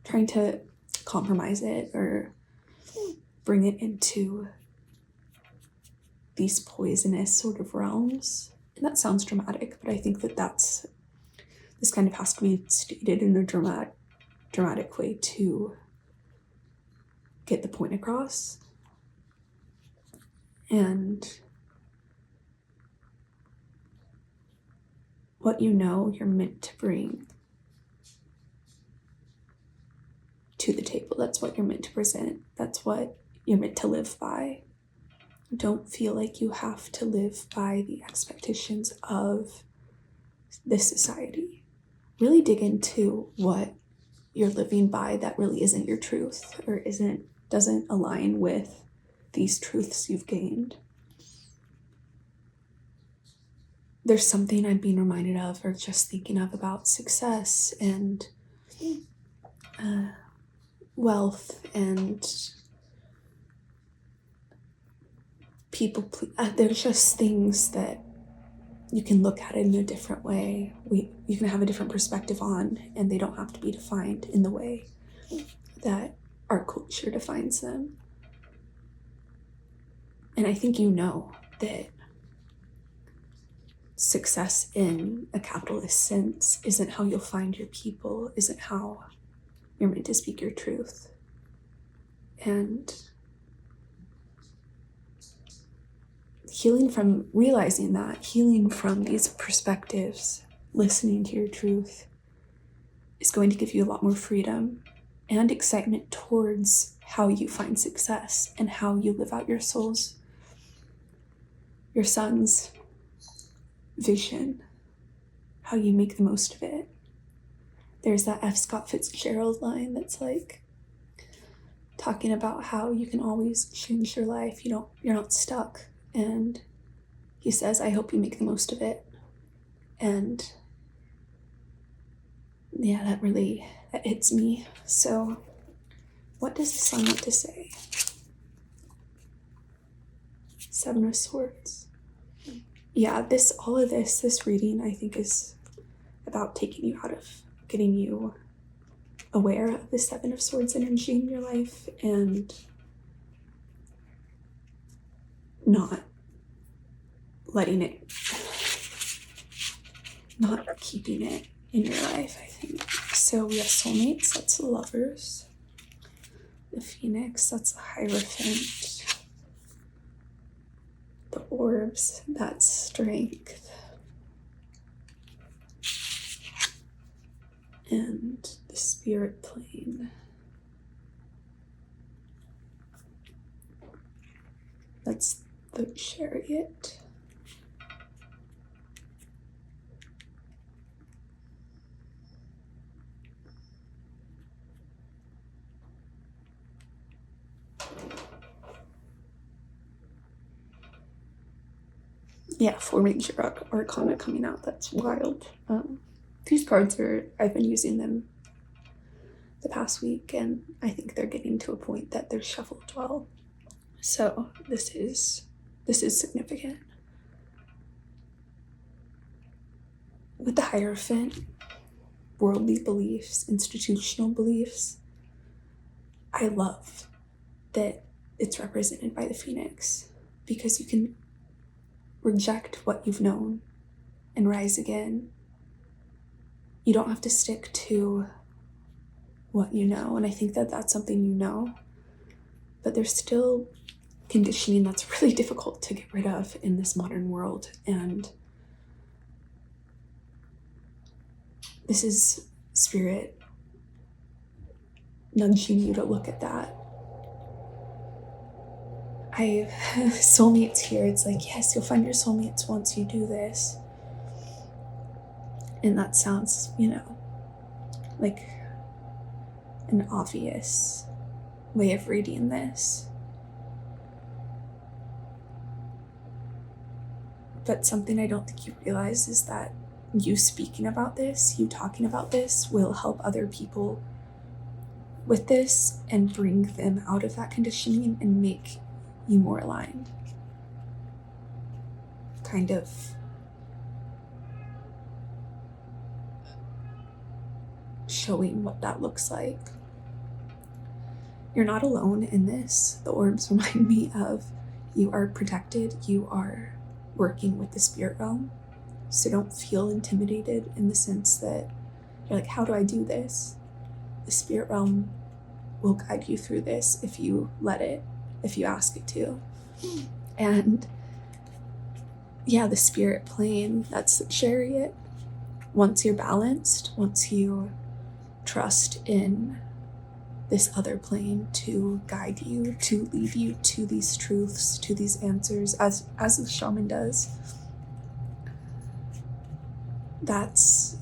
trying to compromise it or bring it into these poisonous sort of realms. And that sounds dramatic, but I think that this kind of has to be stated in a dramatic way to get the point across. And what you know you're meant to bring to the table, that's what you're meant to present. That's what you're meant to live by. Don't feel like you have to live by the expectations of this society. Really dig into what you're living by that really isn't your truth or doesn't align with these truths you've gained. There's something I'm being reminded of or just thinking of about success and wealth and people. There's just things that you can look at it in a different way. You can have a different perspective on, and they don't have to be defined in the way that our culture defines them. And I think you know that success in a capitalist sense isn't how you'll find your people, isn't how you're meant to speak your truth. And healing from realizing that, healing from these perspectives, listening to your truth is going to give you a lot more freedom and excitement towards how you find success and how you live out your son's vision, how you make the most of it. There's that F. Scott Fitzgerald line that's like talking about how you can always change your life. You're not stuck. And he says, I hope you make the most of it. And yeah, that hits me. So what does the sun want to say? Seven of Swords. Yeah, this reading, I think, is about getting you aware of the Seven of Swords energy in your life and not keeping it in your life, I think. So we have soulmates, that's the Lovers. The Phoenix, that's the Hierophant. The orbs, that's strength. And the spirit plane, that's the Chariot. Yeah, 4 major arcana coming out. That's wild. These cards I've been using them the past week, and I think they're getting to a point that they're shuffled well. So this is significant. With the Hierophant, worldly beliefs, institutional beliefs, I love that it's represented by the Phoenix, because you can reject what you've known and rise again. You don't have to stick to what you know, and I think that that's something you know, but there's still conditioning that's really difficult to get rid of in this modern world, and this is spirit nudging you to look at that. Soulmates here, it's like, yes, you'll find your soulmates once you do this. And that sounds, like an obvious way of reading this. But something I don't think you realize is that you speaking about this, you talking about this, will help other people with this and bring them out of that conditioning and make you more aligned. Kind of showing what that looks like. You're not alone in this. The orbs remind me of you are protected, you are working with the spirit realm. So don't feel intimidated in the sense that you're like, how do I do this? The spirit realm will guide you through this if you let it, if you ask it to. And yeah, the spirit plane, that's the Chariot. Once you're balanced, once you trust in this other plane to guide you, to lead you to these truths, to these answers, as the shaman does. That's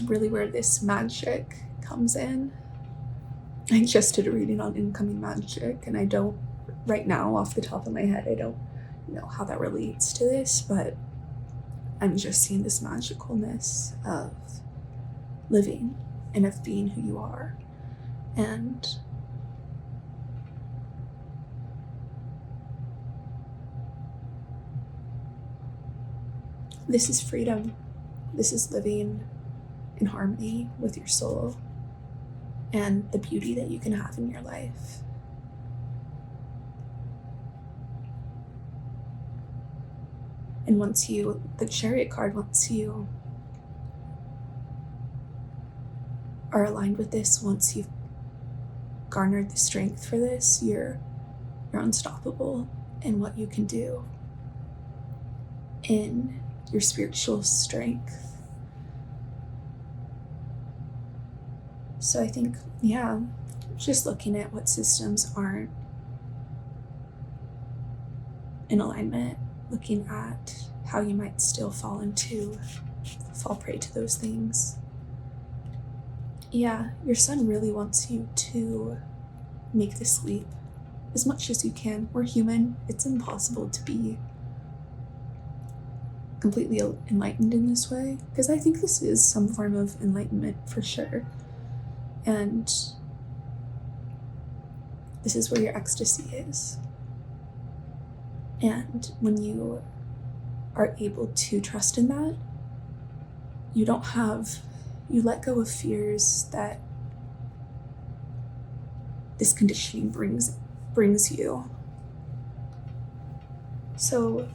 really where this magic comes in. I just did a reading on incoming magic, and I don't, right now, off the top of my head, I don't know how that relates to this, but I'm just seeing this magicalness of living and of being who you are. And this is freedom. This is living in harmony with your soul and the beauty that you can have in your life. And once you, the Chariot card, once you are aligned with this, once you've garnered the strength for this, you're unstoppable in what you can do, in your spiritual strength. So I think, just looking at what systems aren't in alignment, looking at how you might still fall prey to those things. Yeah, your son really wants you to make this leap as much as you can. We're human. It's impossible to be completely enlightened in this way, because I think this is some form of enlightenment for sure. And this is where your ecstasy is. And when you are able to trust in that, you let go of fears that this conditioning brings you. So,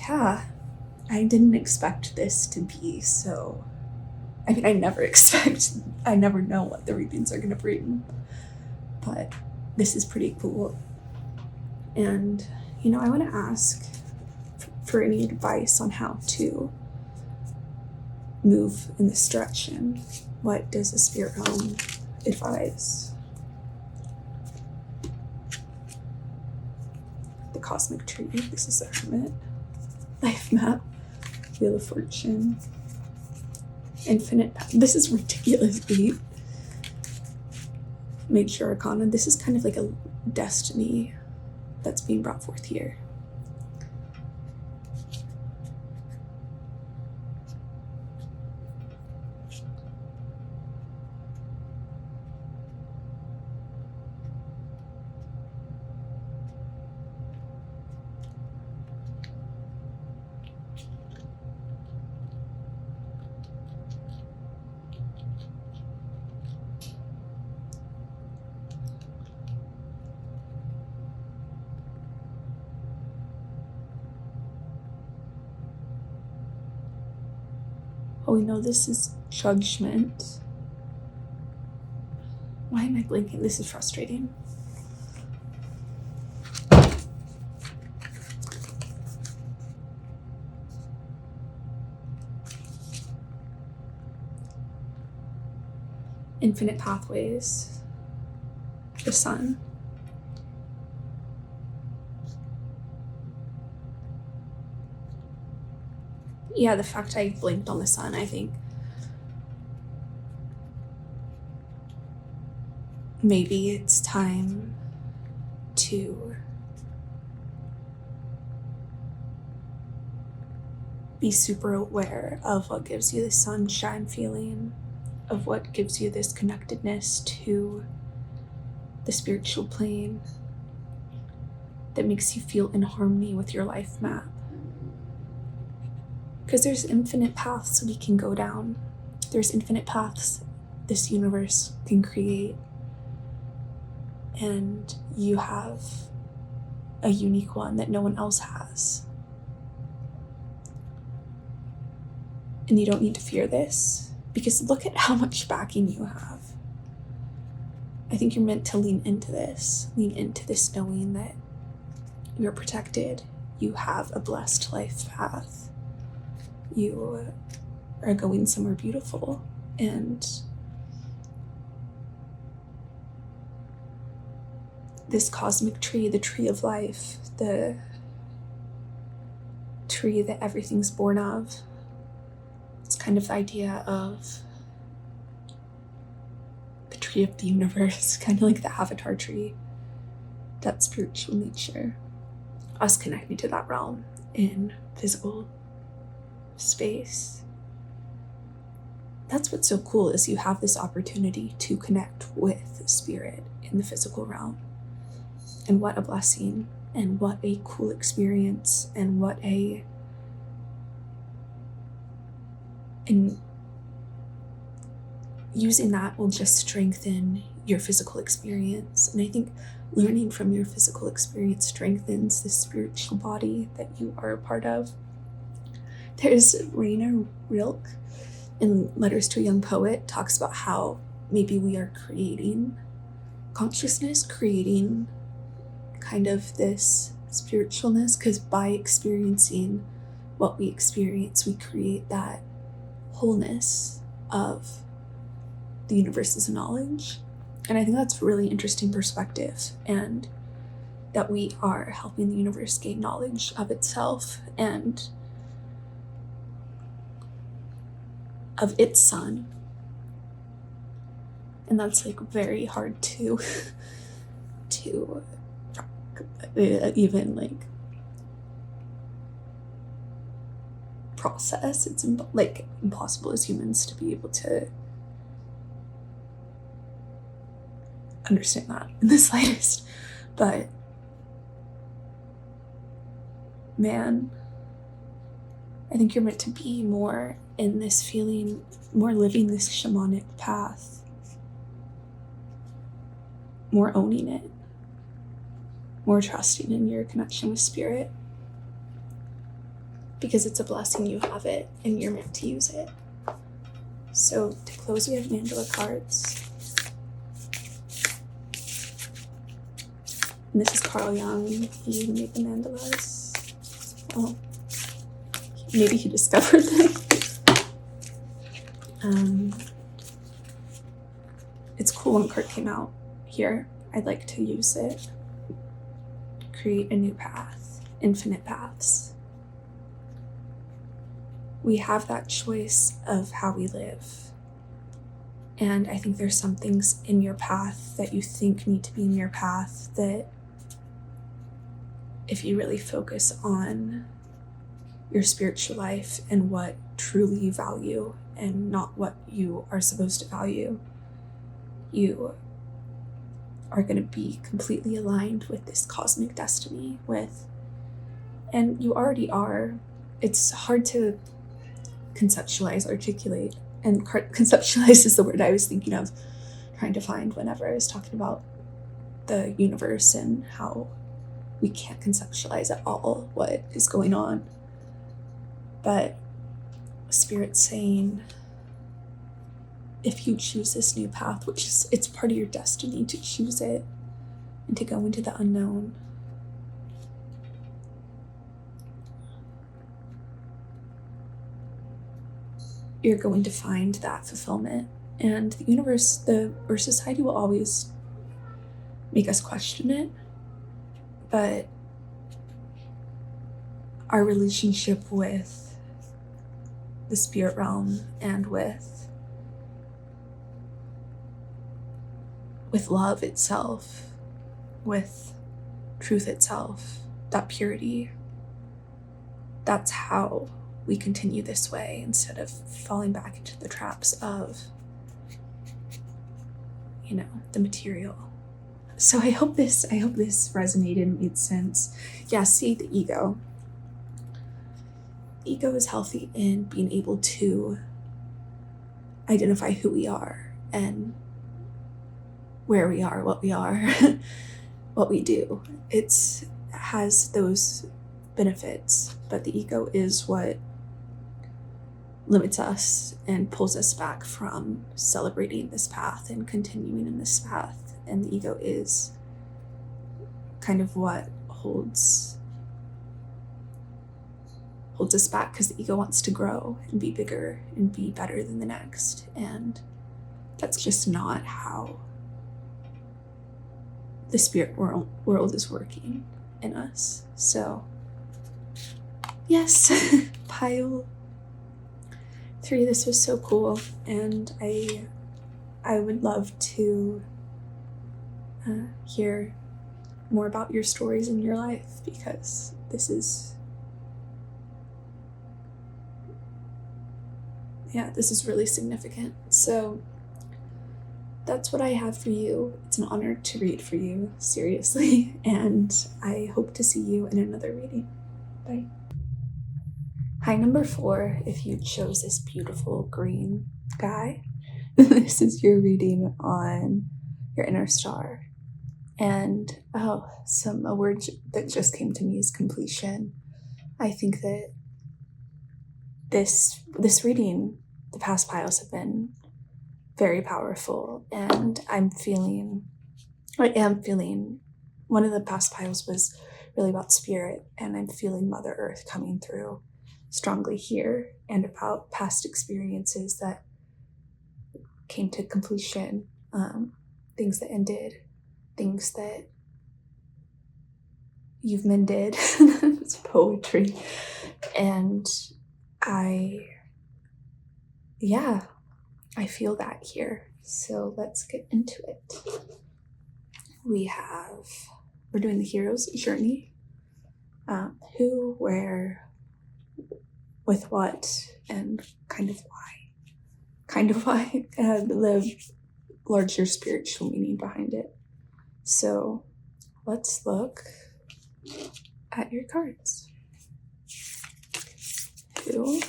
yeah, I didn't expect this to be so. I mean, I never know what the readings are going to bring, but this is pretty cool. And, I want to ask for any advice on how to move in this direction. What does the spirit realm advise? The cosmic tree. This is the Hermit. Life map. Wheel of Fortune. Infinite path. This is ridiculous deep. Major Arcana. This is kind of like a destiny that's being brought forth here. Oh, we know this is judgment. Why am I blinking? This is frustrating. Infinite pathways. The sun. Yeah, the fact I blinked on the sun, I think maybe it's time to be super aware of what gives you the sunshine feeling, of what gives you this connectedness to the spiritual plane that makes you feel in harmony with your life map. Because there's infinite paths we can go down. There's infinite paths this universe can create. And you have a unique one that no one else has. And you don't need to fear this, because look at how much backing you have. I think you're meant to lean into this knowing that you're protected you have a blessed life path. You are going somewhere beautiful, and this cosmic tree, the tree of life, the tree that everything's born of, it's kind of the idea of the tree of the universe, kind of like the avatar tree, that spiritual nature, us connecting to that realm in physical space. That's what's so cool, is you have this opportunity to connect with spirit in the physical realm. And what a blessing, and what a cool experience, and and using that will just strengthen your physical experience. And I think learning from your physical experience strengthens the spiritual body that you are a part of. There's Rainer Rilke in Letters to a Young Poet talks about how maybe we are creating consciousness, creating kind of this spiritualness, because by experiencing what we experience, we create that wholeness of the universe's knowledge. And I think that's a really interesting perspective, and that we are helping the universe gain knowledge of itself and of its sun. And that's like very hard to even like process. It's like impossible as humans to be able to understand that in the slightest. But man, I think you're meant to be more in this feeling, more living this shamanic path, more owning it, more trusting in your connection with spirit, because it's a blessing. You have it and you're meant to use it. So to close, we have mandala cards. And this is Carl Jung. He made the mandalas. Well, maybe he discovered them. It's cool when the card came out here. I'd like to use it. Create a new path, infinite paths. We have that choice of how we live. And I think there's some things in your path that you think need to be in your path that, if you really focus on your spiritual life and what truly you value and not what you are supposed to value, you are going to be completely aligned with this cosmic destiny and you already are. It's hard to conceptualize, articulate, and conceptualize is the word I was thinking of, trying to find whenever I was talking about the universe and how we can't conceptualize at all what is going on. But Spirit's saying, if you choose this new path, which is, it's part of your destiny to choose it and to go into the unknown, you're going to find that fulfillment. And the universe, or society, will always make us question it, but our relationship with the spirit realm and with love itself, with truth itself, that purity, that's how we continue this way, instead of falling back into the traps of, the material. So I hope this resonated and made sense. Yeah, see, the ego. Ego is healthy in being able to identify who we are and where we are, what what we do. It has those benefits, but the ego is what limits us and pulls us back from celebrating this path and continuing in this path. And the ego is kind of what holds holds us back because the ego wants to grow and be bigger and be better than the next. And that's just not how the spirit world is working in us. So yes, pile 3, this was so cool, and I would love to hear more about your stories in your life, because this is really significant. So that's what I have for you. It's an honor to read for you, seriously, and I hope to see you in another reading. Bye. Hi, number 4, if you chose this beautiful green guy, this is your reading on your inner star. And a word that just came to me is completion. I think that this reading, the past piles have been very powerful, and I am feeling one of the past piles was really about spirit, and I'm feeling Mother Earth coming through strongly here, and about past experiences that came to completion, things that ended, things that you've mended. It's poetry. And I feel that here. So let's get into it. We're doing the hero's journey. Who, where, with what, and kind of why. The larger spiritual meaning behind it. So let's look at your cards. Who,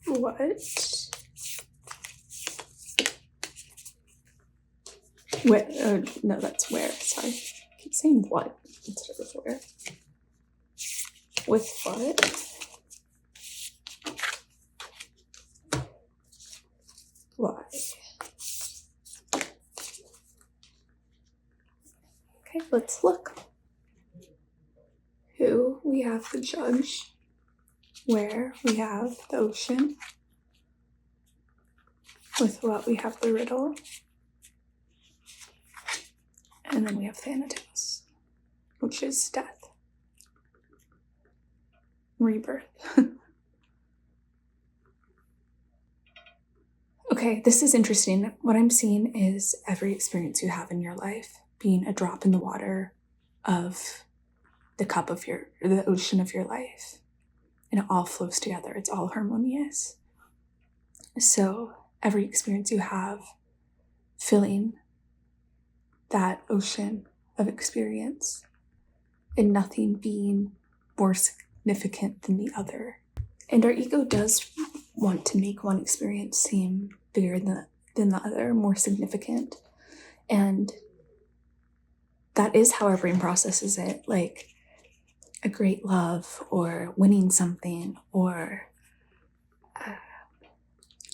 what, where, no, that's where, sorry. I keep saying what instead of where. With what? Why? Okay, let's look. Who, we have the Judge. Where, we have the Ocean. With what, we have the Riddle. And then we have Thanatos, which is death. Rebirth. Okay, this is interesting. What I'm seeing is every experience you have in your life being a drop in the water of the cup of the ocean of your life. And it all flows together. It's all harmonious. So every experience you have, filling that ocean of experience, and nothing being more significant than the other. And our ego does want to make one experience seem bigger than the other, more significant. And that is how our brain processes it, like a great love or winning something, or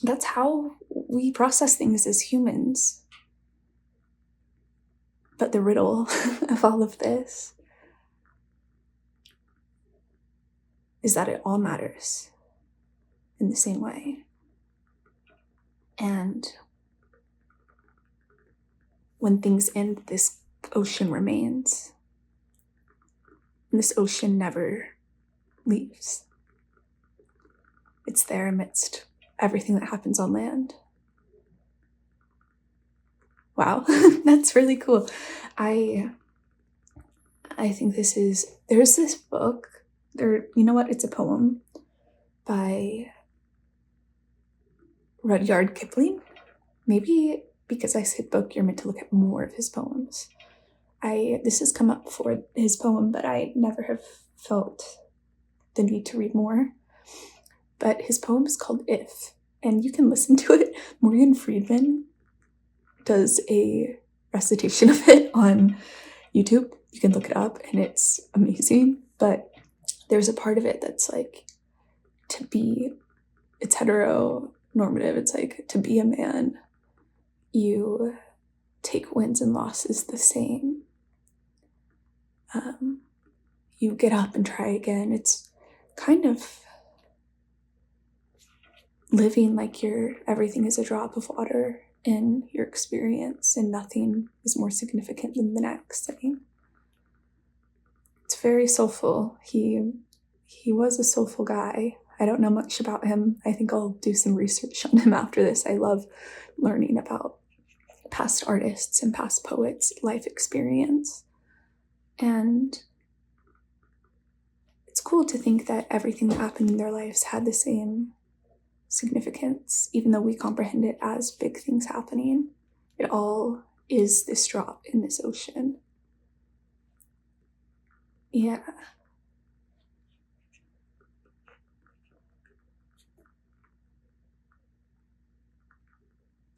that's how we process things as humans. But the riddle of all of this is that it all matters in the same way. And when things end, this ocean remains. And this ocean never leaves. It's there amidst everything that happens on land. Wow, that's really cool. I think there's this book, you know what, it's a poem by Rudyard Kipling. Maybe because I said book, you're meant to look at more of his poems. This has come up for his poem, but I never have felt the need to read more. But his poem is called If, and you can listen to it. Morgan Freeman does a recitation of it on YouTube. You can look it up, and it's amazing. But there's a part of it that's like, it's heteronormative. It's like, to be a man, you take wins and losses the same. you get up and try again. It's kind of living like everything is a drop of water in your experience and nothing is more significant than the next thing. It's very soulful. He was a soulful guy. I don't know much about him. I think I'll do some research on him after this. I love learning about past artists and past poets' life experience. And it's cool to think that everything that happened in their lives had the same significance, even though we comprehend it as big things happening. It all is this drop in this ocean. Yeah.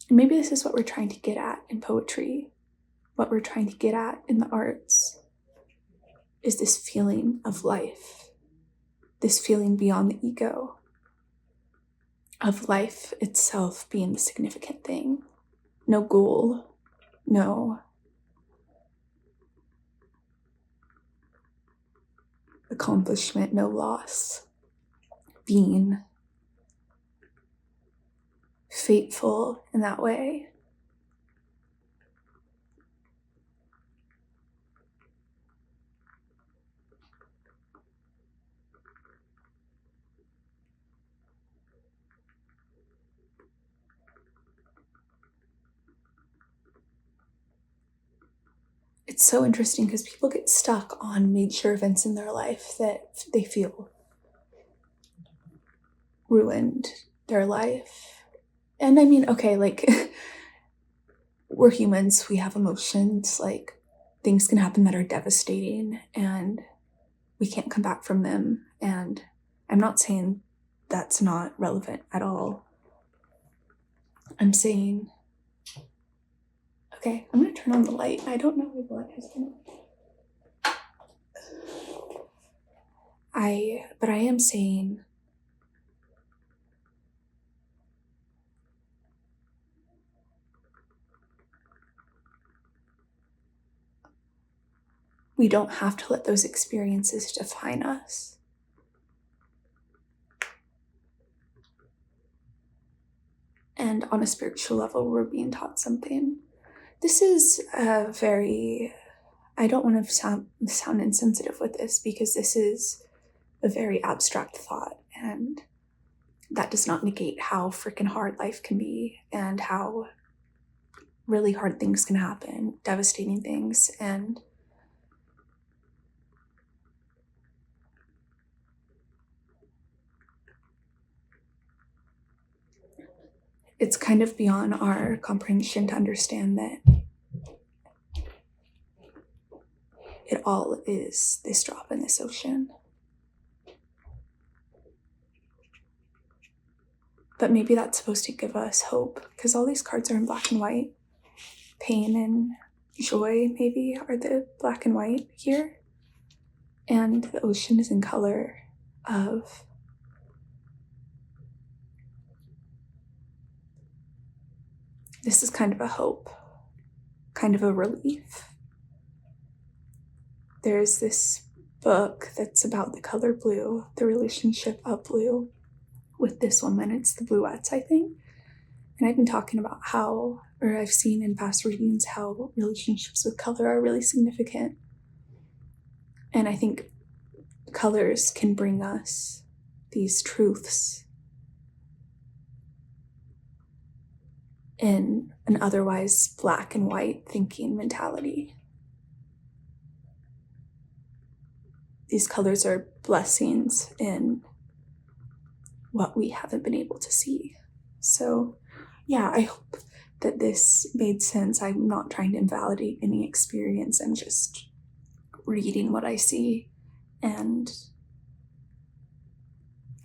And maybe this is what we're trying to get at in poetry, what we're trying to get at in the arts, is this feeling of life, this feeling beyond the ego, of life itself being the significant thing. No goal, no accomplishment, no loss. Being fateful in that way. It's so interesting because people get stuck on major events in their life that they feel ruined their life. And I mean, okay, like, we're humans, we have emotions, like, things can happen that are devastating and we can't come back from them. And I'm not saying that's not relevant at all. I'm saying, okay, I'm gonna turn on the light. I don't know where the light has been. But I am saying we don't have to let those experiences define us. And on a spiritual level, we're being taught something. This is a very, I don't want to sound insensitive with this because this is a very abstract thought, and that does not negate how freaking hard life can be and how really hard things can happen, devastating things. And it's kind of beyond our comprehension to understand that it all is this drop in this ocean. But maybe that's supposed to give us hope, because all these cards are in black and white. Pain and joy, maybe, are the black and white here. And the ocean is in color of this is kind of a hope, kind of a relief. There's this book that's about the color blue, the relationship of blue with this woman. It's the Bluettes, I think. And I've been talking about how, or I've seen in past readings, how relationships with color are really significant. And I think colors can bring us these truths in an otherwise black and white thinking mentality. These colors are blessings in what we haven't been able to see. So, yeah, I hope that this made sense. I'm not trying to invalidate any experience. I'm just reading what I see. And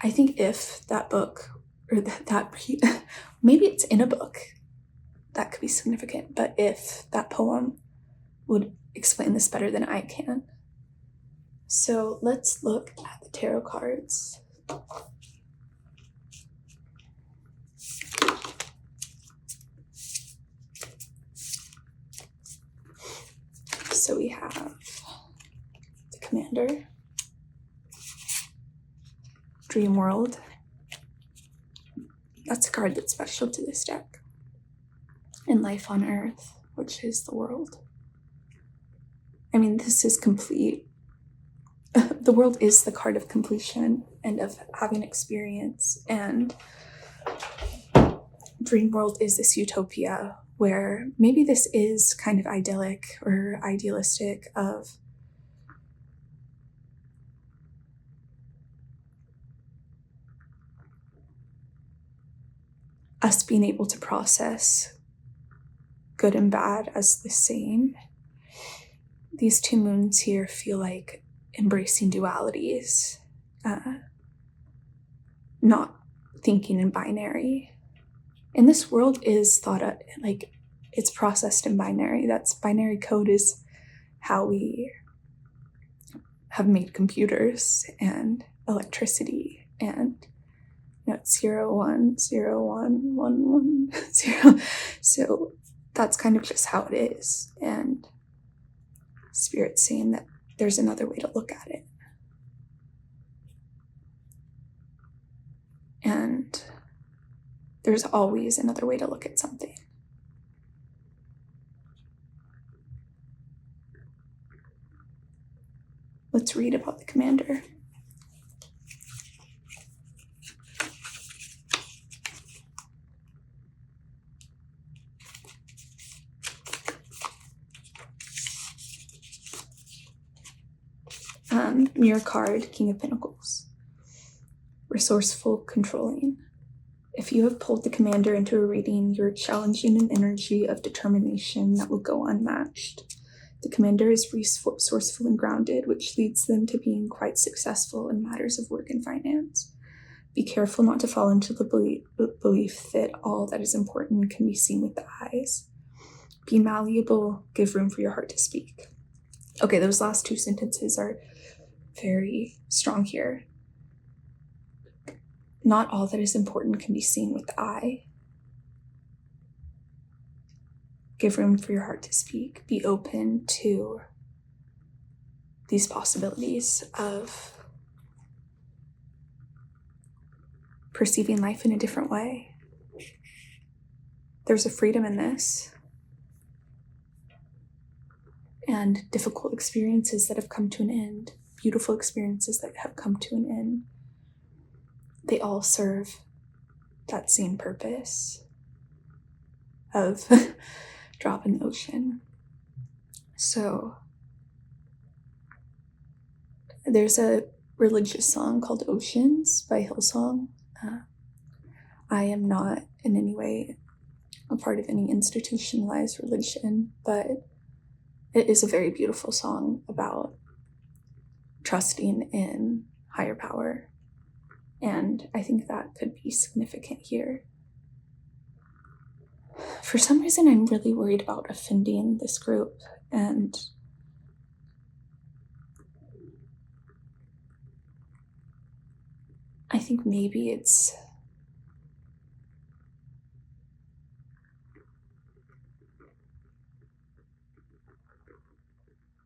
I think if that book, or maybe it's in a book, that could be significant. But if that poem would explain this better than I can. So let's look at the tarot cards. So we have Commander. Dream World. That's a card that's special to this deck. And Life on Earth, which is the world. I mean, this is complete. The world is the card of completion and of having experience. And Dream World is this utopia where maybe this is kind of idyllic or idealistic of us being able to process good and bad as the same. These two moons here feel like embracing dualities, not thinking in binary. And this world is thought of like it's processed in binary. That's binary code is how we have made computers and electricity, and it's 0 1 0 1 1 1 0. So that's kind of just how it is. And Spirit's saying that there's another way to look at it. And there's always another way to look at something. Let's read about the Commander. Mirror card, King of Pentacles. Resourceful, controlling. If you have pulled the Commander into a reading, you're challenging an energy of determination that will go unmatched. The Commander is resourceful and grounded, which leads them to being quite successful in matters of work and finance. Be careful not to fall into the belief that all that is important can be seen with the eyes. Be malleable, give room for your heart to speak. Okay, those last two sentences are very strong here. Not all that is important can be seen with the eye. Give room for your heart to speak. Be open to these possibilities of perceiving life in a different way. There's a freedom in this. And difficult experiences that have come to an end, beautiful experiences that have come to an end, they all serve that same purpose of drop in the ocean. So there's a religious song called Oceans by Hillsong. I am not in any way a part of any institutionalized religion, but it is a very beautiful song about trusting in higher power. And I think that could be significant here. For some reason, I'm really worried about offending this group, and I think maybe it's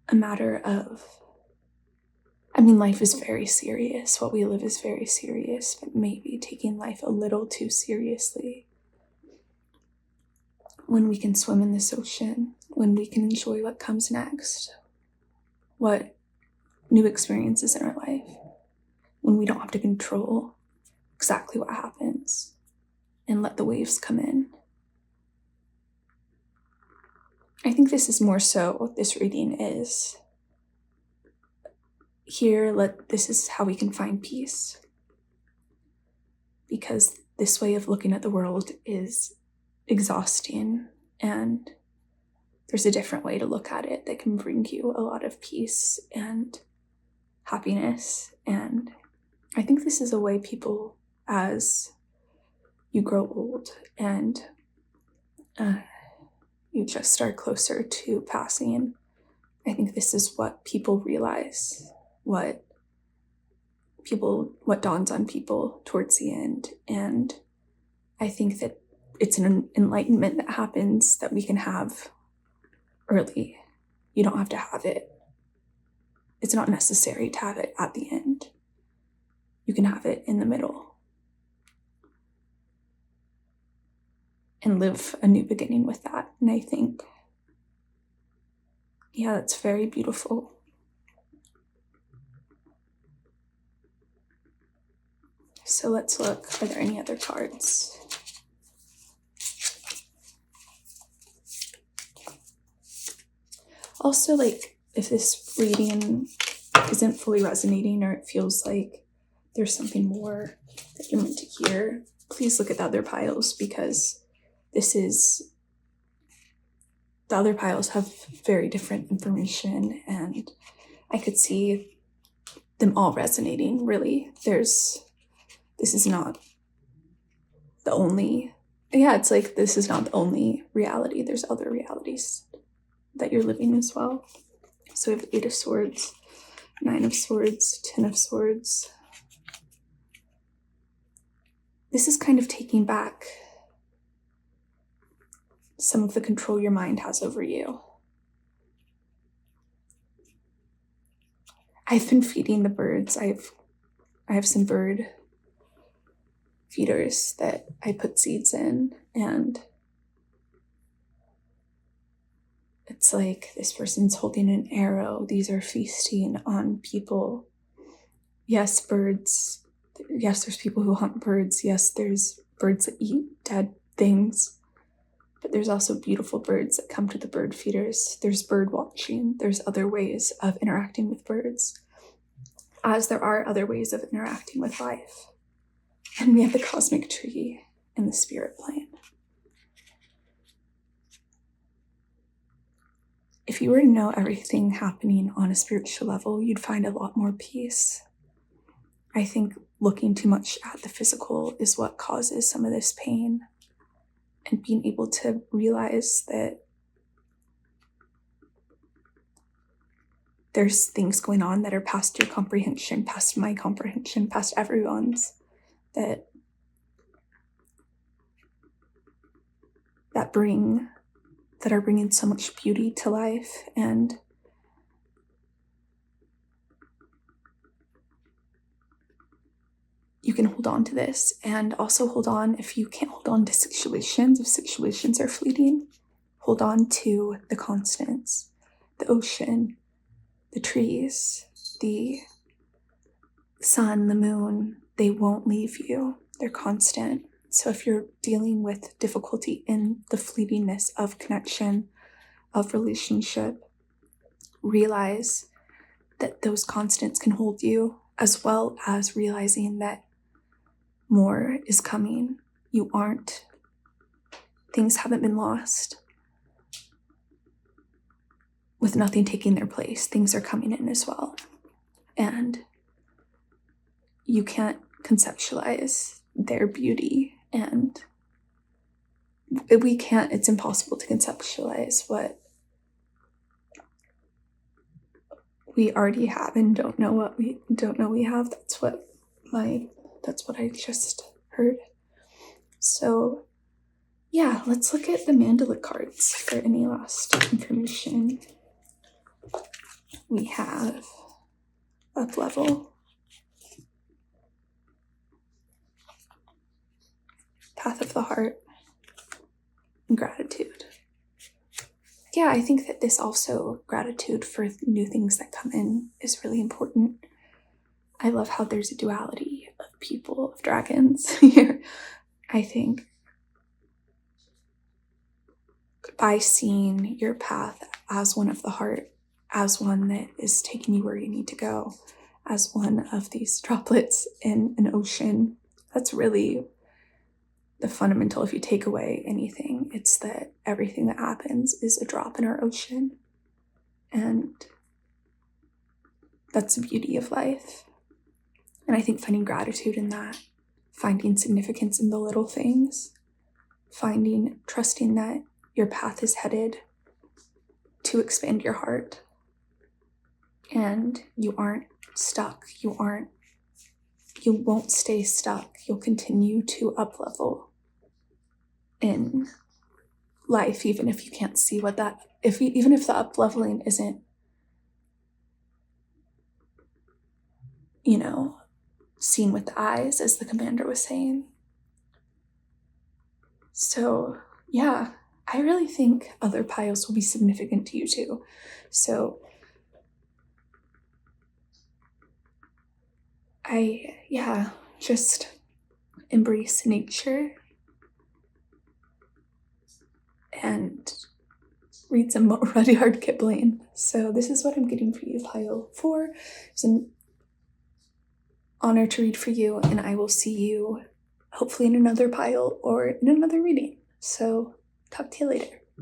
a matter of, life is very serious. What we live is very serious, but maybe taking life a little too seriously. When we can swim in this ocean, when we can enjoy what comes next, what new experiences in our life, when we don't have to control exactly what happens and let the waves come in. I think this is more so what this reading is. Here, this is how we can find peace. Because this way of looking at the world is exhausting, and there's a different way to look at it that can bring you a lot of peace and happiness. And I think this is a way people, as you grow old and you just are closer to passing, I think this is what people realize, what dawns on people towards the end. And I think that it's an enlightenment that happens that we can have early. You don't have to have it it's not necessary to have it at the end. You can have it in the middle and live a new beginning with that. And I think, yeah, that's very beautiful. So let's look, are there any other cards? Also, like, if this reading isn't fully resonating or it feels like there's something more that you're meant to hear, please look at the other piles, because the other piles have very different information, and I could see them all resonating, really. This is not the only, it's like this is not the only reality. There's other realities that you're living as well. So we have 8 of Swords, 9 of Swords, 10 of Swords. This is kind of taking back some of the control your mind has over you. I've been feeding the birds. I have some bird feeders that I put seeds in, and it's like this person's holding an arrow. These are feasting on people. Yes, birds. Yes, there's people who hunt birds. Yes, there's birds that eat dead things. But there's also beautiful birds that come to the bird feeders. There's bird watching. There's other ways of interacting with birds, as there are other ways of interacting with life. And we have the cosmic tree and the spirit plane. If you were to know everything happening on a spiritual level, you'd find a lot more peace. I think looking too much at the physical is what causes some of this pain. And being able to realize that there's things going on that are past your comprehension, past my comprehension, past everyone's, that are bringing so much beauty to life. And you can hold on to this, and also hold on, if you can't hold on to situations, if situations are fleeting, hold on to the constants, the ocean, the trees, the sun, the moon. They won't leave you. They're constant. So if you're dealing with difficulty in the fleetingness of connection, of relationship, realize that those constants can hold you, as well as realizing that more is coming. Things haven't been lost. With nothing taking their place, things are coming in as well. And you can't conceptualize their beauty, and it's impossible to conceptualize what we already have and don't know we have. That's what I just heard. So yeah, let's look at the mandala cards for any last information. We have up level, path of the heart, and gratitude. Yeah, I think that this also, gratitude for new things that come in, is really important. I love how there's a duality of people, of dragons here. I think by seeing your path as one of the heart, as one that is taking you where you need to go, as one of these droplets in an ocean, that's really the fundamental. If you take away anything, it's that everything that happens is a drop in our ocean. And that's the beauty of life. And I think finding gratitude in that, finding significance in the little things, trusting that your path is headed to expand your heart, and you aren't stuck. You won't stay stuck. You'll continue to up level in life, even if you can't see even if the up leveling isn't seen with the eyes, as the commander was saying. So, yeah, I really think other piles will be significant to you too. So, just embrace nature and read some Rudyard Kipling. So this is what I'm getting for you, pile 4. It's an honor to read for you, and I will see you hopefully in another pile or in another reading. So talk to you later.